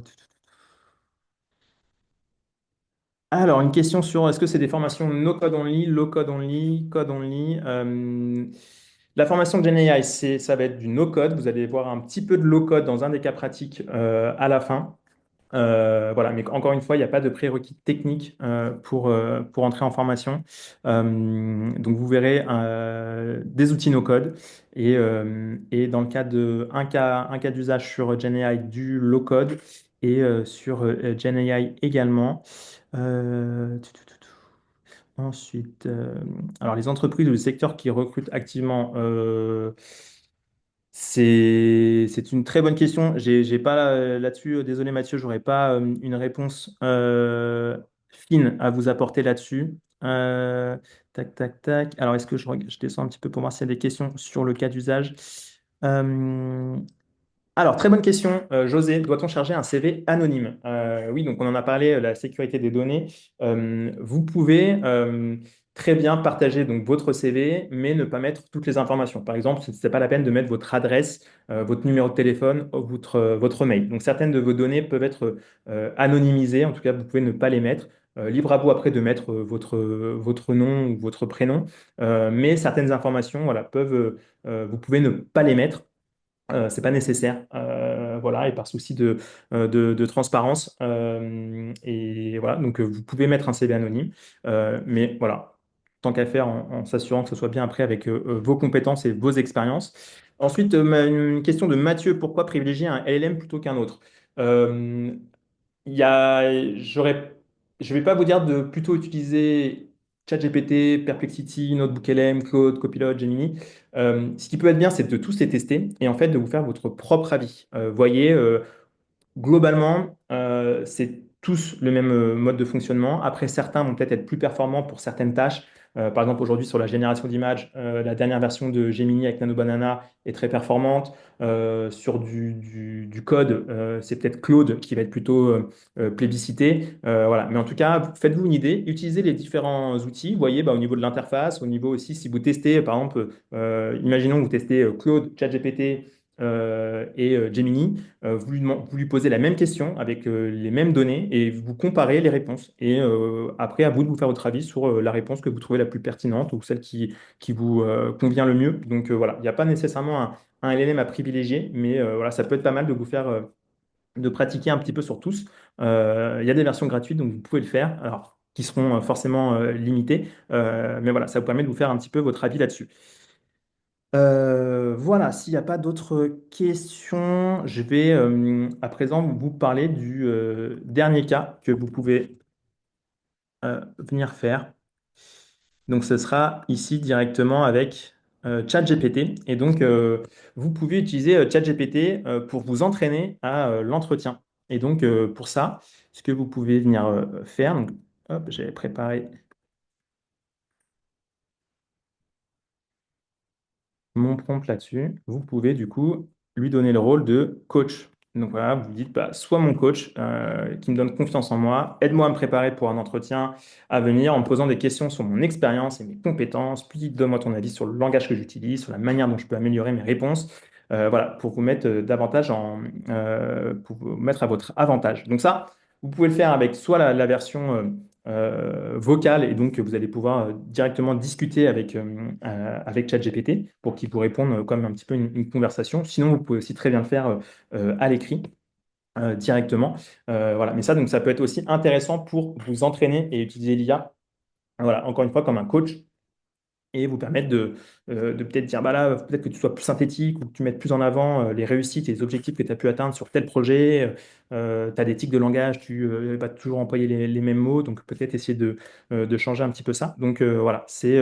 Alors, une question sur est-ce que c'est des formations no code only, low code only, code only. La formation de GenAI, ça va être du no code. Vous allez voir un petit peu de low code dans un des cas pratiques à la fin. Voilà, mais encore une fois, il n'y a pas de prérequis technique pour entrer en formation. Donc, vous verrez des outils no-code et dans le cas un cas d'usage sur GenAI du low-code et sur GenAI également. Ensuite, alors les entreprises ou les secteurs qui recrutent activement, c'est une très bonne question. J'ai pas là-dessus, désolé Mathieu, j'aurais pas une réponse fine à vous apporter là-dessus. Tac, tac, tac. Alors, est-ce que je descends un petit peu pour voir s'il y a des questions sur le cas d'usage? Euh, alors, très bonne question, José. Doit-on charger un CV anonyme? Oui, donc on en a parlé, la sécurité des données. Vous pouvez très bien partager donc votre CV, mais ne pas mettre toutes les informations. Par exemple, ce n'est pas la peine de mettre votre adresse, votre numéro de téléphone, ou votre mail. Donc certaines de vos données peuvent être anonymisées, en tout cas, vous pouvez ne pas les mettre. Libre à vous après de mettre votre nom ou votre prénom. Mais certaines informations, voilà, vous pouvez ne pas les mettre. C'est pas nécessaire, voilà, et par souci de transparence. Et voilà, donc vous pouvez mettre un CV anonyme, mais voilà, tant qu'à faire, en s'assurant que ce soit bien après avec vos compétences et vos expériences. Ensuite, une question de Mathieu, pourquoi privilégier un LLM plutôt qu'un autre? Euh, je vais pas vous dire de plutôt utiliser ChatGPT, Perplexity, NotebookLM, Claude, Copilot, Gemini. Ce qui peut être bien, c'est de tous les tester et en fait de vous faire votre propre avis. Voyez, globalement, c'est tous le même mode de fonctionnement. Après, certains vont peut-être être plus performants pour certaines tâches. Par exemple, aujourd'hui, sur la génération d'images, la dernière version de Gemini avec Nano Banana est très performante. Sur du code, c'est peut-être Claude qui va être plutôt plébiscité. Voilà. Mais en tout cas, faites-vous une idée. Utilisez les différents outils. Vous voyez, bah, au niveau de l'interface, au niveau aussi, si vous testez, par exemple, imaginons que vous testez Claude, ChatGPT et Gemini. Vous lui posez la même question avec les mêmes données et vous comparez les réponses. Et après, à vous de vous faire votre avis sur la réponse que vous trouvez la plus pertinente ou celle qui vous convient le mieux. Donc voilà, il n'y a pas nécessairement un LLM à privilégier, mais voilà, ça peut être pas mal de vous faire, de pratiquer un petit peu sur tous. Il y a des versions gratuites, donc vous pouvez le faire. Alors, qui seront forcément limitées. Mais voilà, ça vous permet de vous faire un petit peu votre avis là-dessus. Voilà, s'il n'y a pas d'autres questions, je vais à présent vous parler du dernier cas que vous pouvez venir faire. Donc, ce sera ici directement avec ChatGPT. Et donc, vous pouvez utiliser ChatGPT pour vous entraîner à l'entretien. Et donc, pour ça, ce que vous pouvez venir faire, donc, hop, j'avais préparé mon prompt là-dessus, vous pouvez du coup lui donner le rôle de coach. Donc voilà, vous dites, bah, sois mon coach qui me donne confiance en moi, aide-moi à me préparer pour un entretien à venir en me posant des questions sur mon expérience et mes compétences, puis donne-moi ton avis sur le langage que j'utilise, sur la manière dont je peux améliorer mes réponses. Voilà, pour vous mettre pour vous mettre à votre avantage. Donc ça, vous pouvez le faire avec soit la version vocale et donc vous allez pouvoir directement discuter avec ChatGPT pour qu'il vous réponde comme un petit peu une conversation. Sinon, vous pouvez aussi très bien le faire à l'écrit directement. Voilà. Mais ça, donc, ça peut être aussi intéressant pour vous entraîner et utiliser l'IA, voilà, encore une fois, comme un coach et vous permettre de peut-être dire, bah là, peut-être que tu sois plus synthétique ou que tu mettes plus en avant les réussites et les objectifs que tu as pu atteindre sur tel projet. Tu as des tics de langage, tu vas toujours employer les mêmes mots, donc peut-être essayer de changer un petit peu ça. Donc voilà, c'est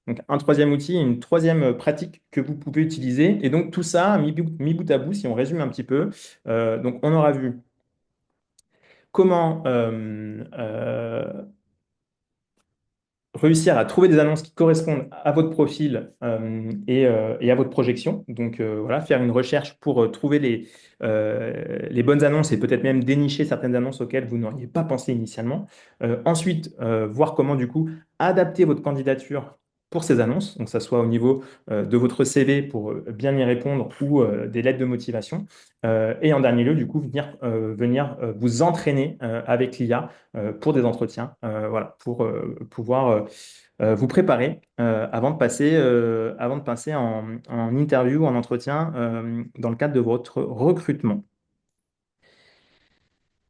donc un troisième outil, une troisième pratique que vous pouvez utiliser. Et donc tout ça, mis bout à bout, si on résume un petit peu, donc on aura vu comment réussir à trouver des annonces qui correspondent à votre profil et à votre projection. Donc voilà, faire une recherche pour trouver les bonnes annonces et peut-être même dénicher certaines annonces auxquelles vous n'auriez pas pensé initialement. Ensuite, voir comment du coup adapter votre candidature pour ces annonces, donc que ça soit au niveau de votre CV pour bien y répondre ou des lettres de motivation. Et en dernier lieu, du coup, venir vous entraîner avec l'IA pour des entretiens, voilà, pour pouvoir vous préparer avant de passer en interview, en entretien dans le cadre de votre recrutement.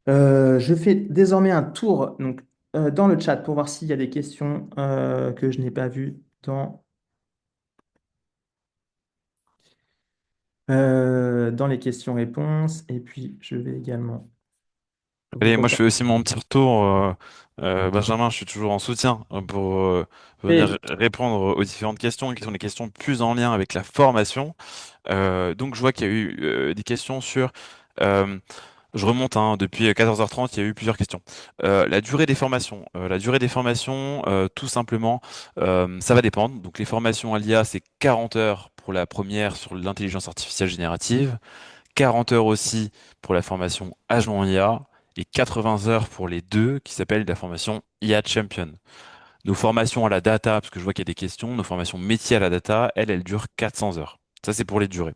Je fais désormais un tour donc, dans le chat pour voir s'il y a des questions que je n'ai pas vues dans les questions-réponses. Et puis, je vais également vous Allez, moi je reparler. fais aussi mon petit retour. Benjamin, je suis toujours en soutien pour venir répondre aux différentes questions qui sont les questions plus en lien avec la formation. Donc je vois qu'il y a eu des questions sur... euh, je remonte, hein, depuis 14h30, il y a eu plusieurs questions. La durée des formations. La durée des formations, tout simplement, ça va dépendre. Donc les formations à l'IA, c'est 40 heures pour la première sur l'intelligence artificielle générative, 40 heures aussi pour la formation agent IA et 80 heures pour les deux qui s'appellent la formation IA Champion. Nos formations à la data, parce que je vois qu'il y a des questions, nos formations métiers à la data, elles durent 400 heures. Ça, c'est pour les durées.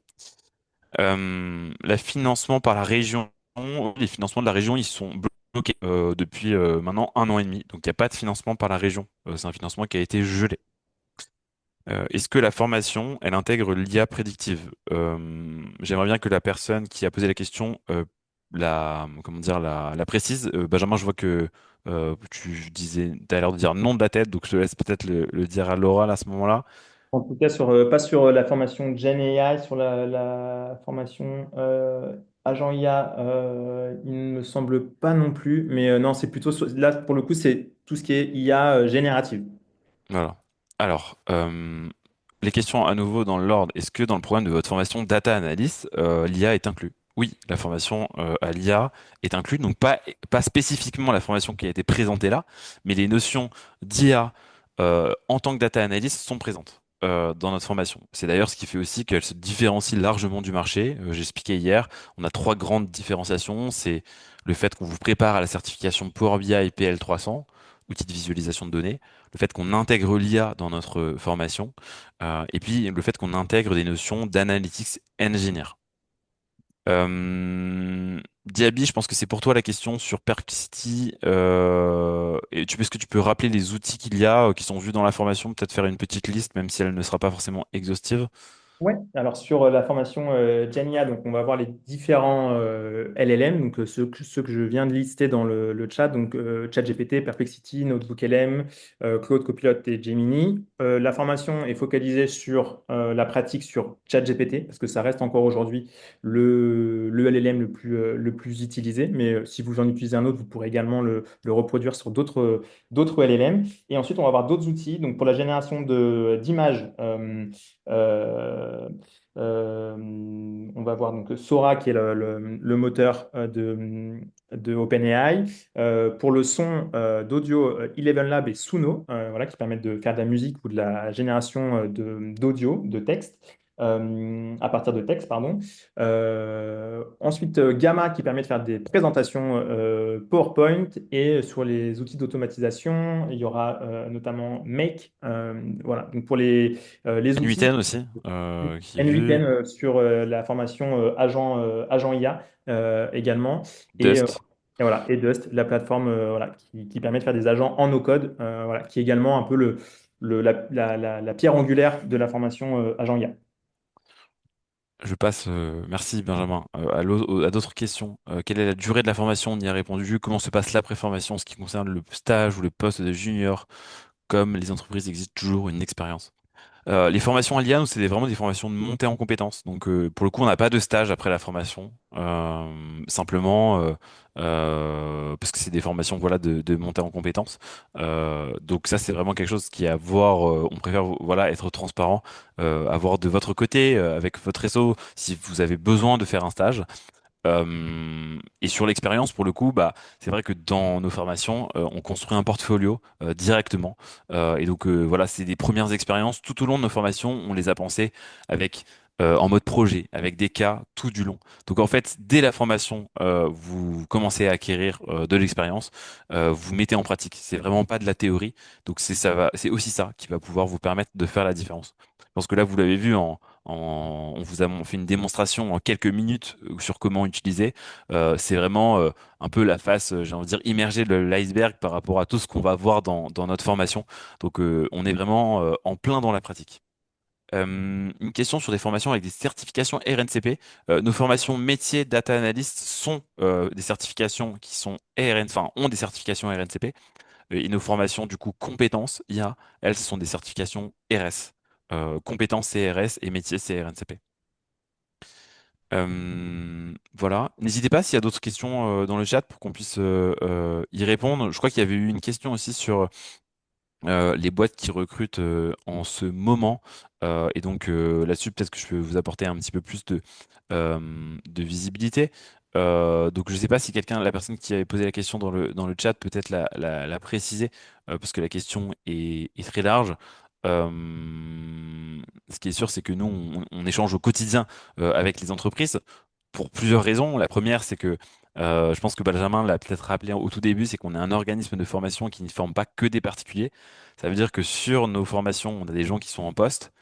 Le financement par la région, les financements de la région, ils sont bloqués depuis maintenant 1 an et demi. Donc, il n'y a pas de financement par la région. C'est un financement qui a été gelé. Est-ce que la formation, elle intègre l'IA prédictive? J'aimerais bien que la personne qui a posé la question comment dire, la précise. Benjamin, je vois que tu disais, t'as l'air de dire non de la tête, donc je te laisse peut-être le dire à l'oral à ce moment-là. En tout cas, pas sur la formation Gen AI, sur la formation agent IA, il ne me semble pas non plus. Mais non, c'est plutôt là, pour le coup, c'est tout ce qui est IA générative. Voilà. Alors, les questions à nouveau dans l'ordre. Est-ce que dans le programme de votre formation Data Analyst, l'IA est inclus? Oui, la formation à l'IA est inclue. Donc pas spécifiquement la formation qui a été présentée là, mais les notions d'IA en tant que Data Analyst sont présentes dans notre formation. C'est d'ailleurs ce qui fait aussi qu'elle se différencie largement du marché. J'expliquais hier, on a trois grandes différenciations. C'est le fait qu'on vous prépare à la certification Power BI PL300, outil de visualisation de données, le fait qu'on intègre l'IA dans notre formation, et puis le fait qu'on intègre des notions d'analytics engineer. Diaby, je pense que c'est pour toi la question sur Perplexity. Est-ce que tu peux rappeler les outils qu'il y a qui sont vus dans la formation, peut-être faire une petite liste, même si elle ne sera pas forcément exhaustive. Ouais, alors sur la formation Jania, donc on va voir les différents LLM, donc ceux que je viens de lister dans le chat, donc ChatGPT, Perplexity, NotebookLM, Claude Copilot et Gemini. La formation est focalisée sur la pratique sur ChatGPT, parce que ça reste encore aujourd'hui le LLM le plus utilisé, mais si vous en utilisez un autre, vous pourrez également le reproduire sur d'autres LLM. Et ensuite, on va avoir d'autres outils, donc pour la génération d'images. Euh, on va voir donc Sora qui est le moteur de OpenAI. Pour le son d'audio, Eleven Lab et Suno, voilà, qui permettent de faire de la musique ou de la génération d'audio, de texte. À partir de texte, pardon. Ensuite, Gamma qui permet de faire des présentations PowerPoint et sur les outils d'automatisation, il y aura notamment Make. Voilà, donc pour les outils N8N aussi, qui est N8N vu, sur la formation agent IA également. Et, euh, Dust. et voilà, et Dust, la plateforme voilà, qui permet de faire des agents en no-code, voilà, qui est également un peu la pierre angulaire de la formation agent IA. Je passe, merci Benjamin, à d'autres questions. Quelle est la durée de la formation? On y a répondu. Comment se passe l'après-formation en ce qui concerne le stage ou le poste de junior? Comme les entreprises exigent toujours une expérience. Les formations à l'IA, nous, c'est vraiment des formations de montée en compétences. Donc, pour le coup, on n'a pas de stage après la formation. Simplement, parce que c'est des formations, voilà, de montée en compétences. Donc, ça, c'est vraiment quelque chose qui est à voir. On préfère, voilà, être transparent, avoir de votre côté, avec votre réseau, si vous avez besoin de faire un stage. Et sur l'expérience, pour le coup, bah, c'est vrai que dans nos formations, on construit un portfolio directement. Et donc voilà, c'est des premières expériences. Tout au long de nos formations, on les a pensées avec en mode projet, avec des cas tout du long. Donc en fait, dès la formation, vous commencez à acquérir de l'expérience, vous mettez en pratique. C'est vraiment pas de la théorie. Donc c'est aussi ça qui va pouvoir vous permettre de faire la différence. Je pense que là, vous l'avez vu on vous a fait une démonstration en quelques minutes sur comment utiliser. C'est vraiment un peu la face, j'ai envie de dire, immergée de l'iceberg par rapport à tout ce qu'on va voir dans notre formation. Donc, on est vraiment en plein dans la pratique. Une question sur des formations avec des certifications RNCP. Nos formations métiers data analyst sont des certifications qui sont enfin, ont des certifications RNCP. Et nos formations, du coup, compétences IA, elles, ce sont des certifications RS. Compétences CRS et métiers CRNCP. Voilà. N'hésitez pas s'il y a d'autres questions dans le chat pour qu'on puisse y répondre. Je crois qu'il y avait eu une question aussi sur les boîtes qui recrutent en ce moment. Et donc là-dessus, peut-être que je peux vous apporter un petit peu plus de visibilité. Donc je ne sais pas si la personne qui avait posé la question dans le chat, peut-être la préciser, parce que la question est très large. Ce qui est sûr, c'est que nous, on échange au quotidien avec les entreprises pour plusieurs raisons. La première, c'est que Je pense que Benjamin l'a peut-être rappelé au tout début, c'est qu'on est un organisme de formation qui ne forme pas que des particuliers. Ça veut dire que sur nos formations, on a des gens qui sont en poste,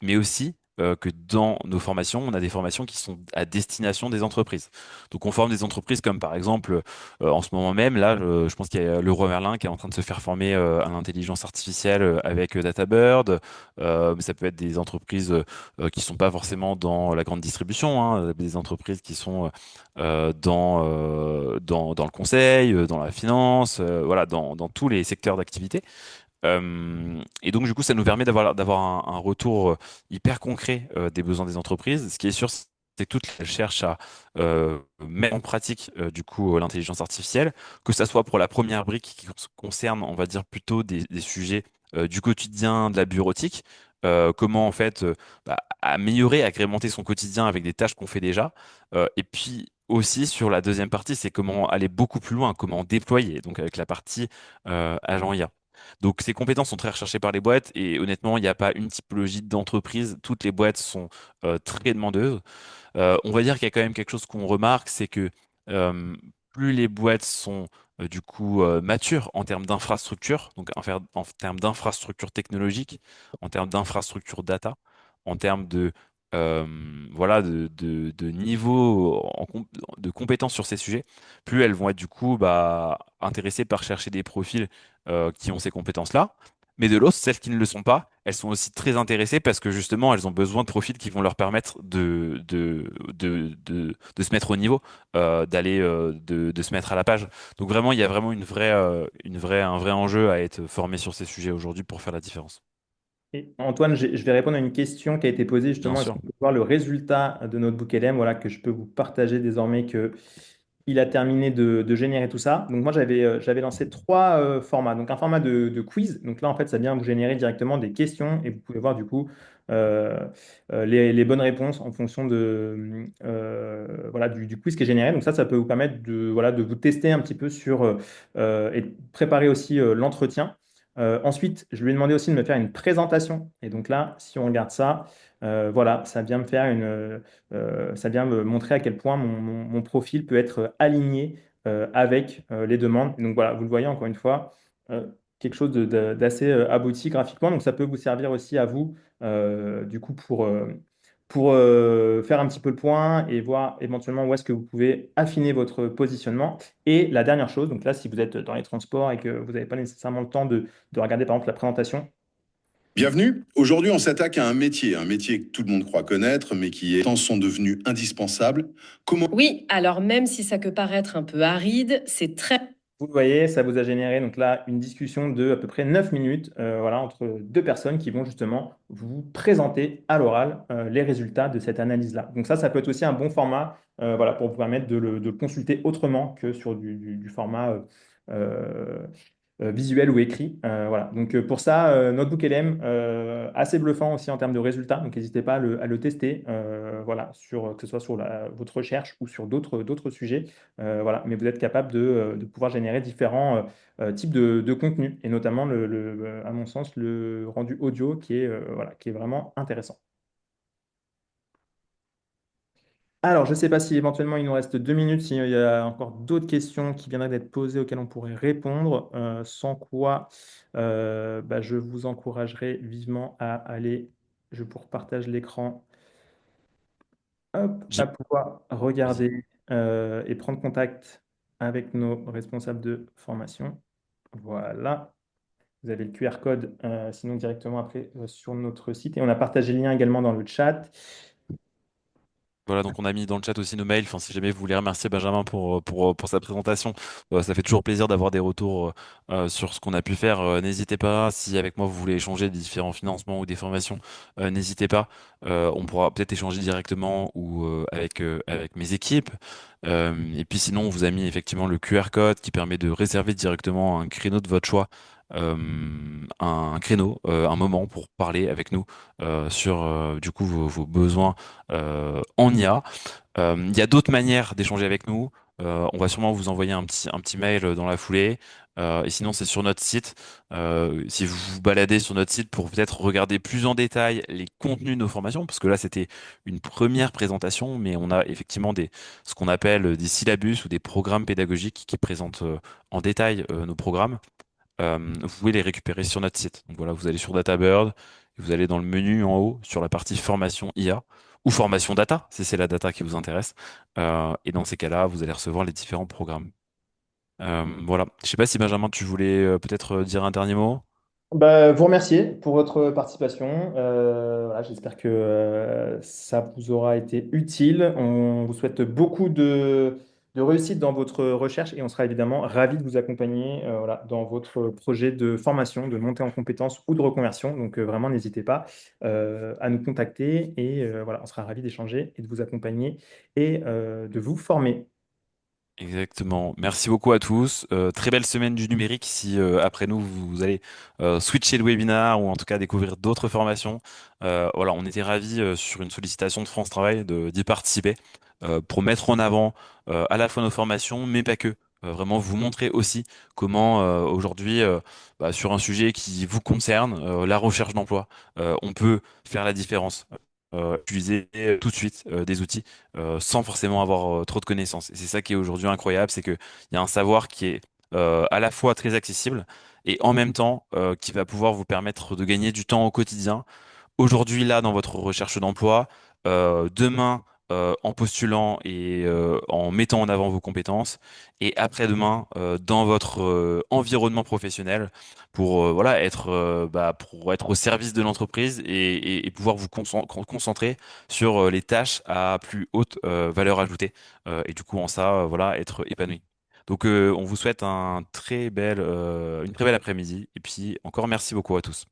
mais aussi que dans nos formations, on a des formations qui sont à destination des entreprises. Donc on forme des entreprises comme par exemple, en ce moment même, là, je pense qu'il y a Leroy Merlin qui est en train de se faire former à l'intelligence artificielle avec DataBird. Mais ça peut être des entreprises qui sont pas forcément dans la grande distribution, hein, des entreprises qui sont dans le conseil, dans la finance, voilà, dans tous les secteurs d'activité. Et donc, du coup, ça nous permet d'avoir un retour hyper concret des besoins des entreprises. Ce qui est sûr, c'est que toutes elles cherchent à mettre en pratique, du coup, l'intelligence artificielle, que ça soit pour la première brique qui concerne, on va dire, plutôt des sujets du quotidien, de la bureautique. Comment, en fait, améliorer, agrémenter son quotidien avec des tâches qu'on fait déjà. Et puis, aussi, sur la deuxième partie, c'est comment aller beaucoup plus loin, comment déployer, donc avec la partie agent IA. Donc ces compétences sont très recherchées par les boîtes et honnêtement, il n'y a pas une typologie d'entreprise. Toutes les boîtes sont très demandeuses. On va dire qu'il y a quand même quelque chose qu'on remarque, c'est que euh, plus les boîtes sont du coup matures en termes d'infrastructure, donc en termes d'infrastructure technologique, en termes d'infrastructure data, en termes de euh, voilà de niveau de compétences sur ces sujets, plus elles vont être du coup intéressées par chercher des profils qui ont ces compétences-là. Mais de l'autre, celles qui ne le sont pas, elles sont aussi très intéressées parce que justement, elles ont besoin de profils qui vont leur permettre de se mettre au niveau, de se mettre à la page. Donc vraiment, il y a vraiment un vrai enjeu à être formé sur ces sujets aujourd'hui pour faire la différence. Et Antoine, je vais répondre à une question qui a été posée Bien justement. Est-ce sûr. qu'on peut voir le résultat de notre LM, voilà, que je peux vous partager désormais que il a terminé de générer tout ça. Donc moi, j'avais lancé trois formats. Donc un format de quiz. Donc là, en fait, ça vient vous générer directement des questions et vous pouvez voir du coup euh, les bonnes réponses en fonction voilà, du quiz qui est généré. Donc ça peut vous permettre voilà, de vous tester un petit peu sur et de préparer aussi l'entretien. Ensuite, je lui ai demandé aussi de me faire une présentation. Et donc là, si on regarde ça, voilà, ça vient me montrer à quel point mon profil peut être aligné avec les demandes. Et donc voilà, vous le voyez encore une fois, euh, quelque chose d'assez abouti graphiquement. Donc ça peut vous servir aussi à vous, du coup, pour faire un petit peu le point et voir éventuellement où est-ce que vous pouvez affiner votre positionnement. Et la dernière chose, donc là, si vous êtes dans les transports et que vous n'avez pas nécessairement le temps de regarder par exemple la présentation. Bienvenue. Aujourd'hui, on s'attaque à un métier que tout le monde croit connaître, mais qui est sont devenus indispensables. Comment Oui, alors même si ça peut paraître un peu aride, c'est très... Vous le voyez, ça vous a généré donc là une discussion de à peu près 9 minutes voilà, entre deux personnes qui vont justement vous présenter à l'oral les résultats de cette analyse-là. Donc ça peut être aussi un bon format voilà, pour vous permettre de le consulter autrement que sur du format euh, visuel ou écrit. Voilà. Donc pour ça, Notebook LM, assez bluffant aussi en termes de résultats. Donc n'hésitez pas à le tester, voilà, que ce soit sur votre recherche ou sur d'autres sujets. Voilà. Mais vous êtes capable de pouvoir générer différents types de contenus, et notamment, à mon sens, le rendu audio voilà, qui est vraiment intéressant. Alors, je ne sais pas si éventuellement il nous reste 2 minutes, s'il y a encore d'autres questions qui viendraient d'être posées auxquelles on pourrait répondre, sans quoi je vous encouragerai vivement à aller, je vous repartage l'écran, hop, à J'ai- pouvoir Vas-y. regarder et prendre contact avec nos responsables de formation. Voilà, vous avez le QR code, sinon directement après sur notre site. Et on a partagé le lien également dans le chat. Voilà, donc on a mis dans le chat aussi nos mails. Enfin, si jamais vous voulez remercier Benjamin pour sa présentation, ça fait toujours plaisir d'avoir des retours sur ce qu'on a pu faire. N'hésitez pas, si avec moi vous voulez échanger des différents financements ou des formations, n'hésitez pas. On pourra peut-être échanger directement ou avec mes équipes. Et puis sinon, on vous a mis effectivement le QR code qui permet de réserver directement un créneau de votre choix. euh, un créneau, un moment pour parler avec nous sur du coup vos besoins en IA. Il y a d'autres manières d'échanger avec nous. On va sûrement vous envoyer un petit mail dans la foulée. Et sinon, c'est sur notre site. Si vous vous baladez sur notre site pour peut-être regarder plus en détail les contenus de nos formations, parce que là, c'était une première présentation, mais on a effectivement ce qu'on appelle des syllabus ou des programmes pédagogiques qui présentent en détail nos programmes. Vous pouvez les récupérer sur notre site. Donc voilà, vous allez sur DataBird, et vous allez dans le menu en haut sur la partie formation IA ou formation data, si c'est la data qui vous intéresse. Et dans ces cas-là, vous allez recevoir les différents programmes. Voilà. Je sais pas si Benjamin, tu voulais peut-être dire un dernier mot. Bah, vous remercier pour votre participation. Voilà, j'espère que ça vous aura été utile. On vous souhaite beaucoup de réussite dans votre recherche et on sera évidemment ravis de vous accompagner voilà, dans votre projet de formation, de montée en compétences ou de reconversion. Donc vraiment, n'hésitez pas à nous contacter et voilà, on sera ravis d'échanger et de vous accompagner et de vous former. Exactement. Merci beaucoup à tous. Très belle semaine du numérique si après nous vous allez switcher le webinar ou en tout cas découvrir d'autres formations. Voilà, on était ravis sur une sollicitation de France Travail d'y participer pour mettre en avant à la fois nos formations, mais pas que. Vraiment vous montrer aussi comment aujourd'hui sur un sujet qui vous concerne, la recherche d'emploi, on peut faire la différence. Utiliser tout de suite des outils sans forcément avoir trop de connaissances. Et c'est ça qui est aujourd'hui incroyable, c'est qu'il y a un savoir qui est à la fois très accessible et en même temps qui va pouvoir vous permettre de gagner du temps au quotidien aujourd'hui là dans votre recherche d'emploi, demain en postulant et en mettant en avant vos compétences, et après-demain dans votre environnement professionnel pour voilà pour être au service de l'entreprise et pouvoir vous concentrer sur les tâches à plus haute valeur ajoutée et du coup en ça voilà être épanoui. Donc on vous souhaite une très belle après-midi et puis encore merci beaucoup à tous.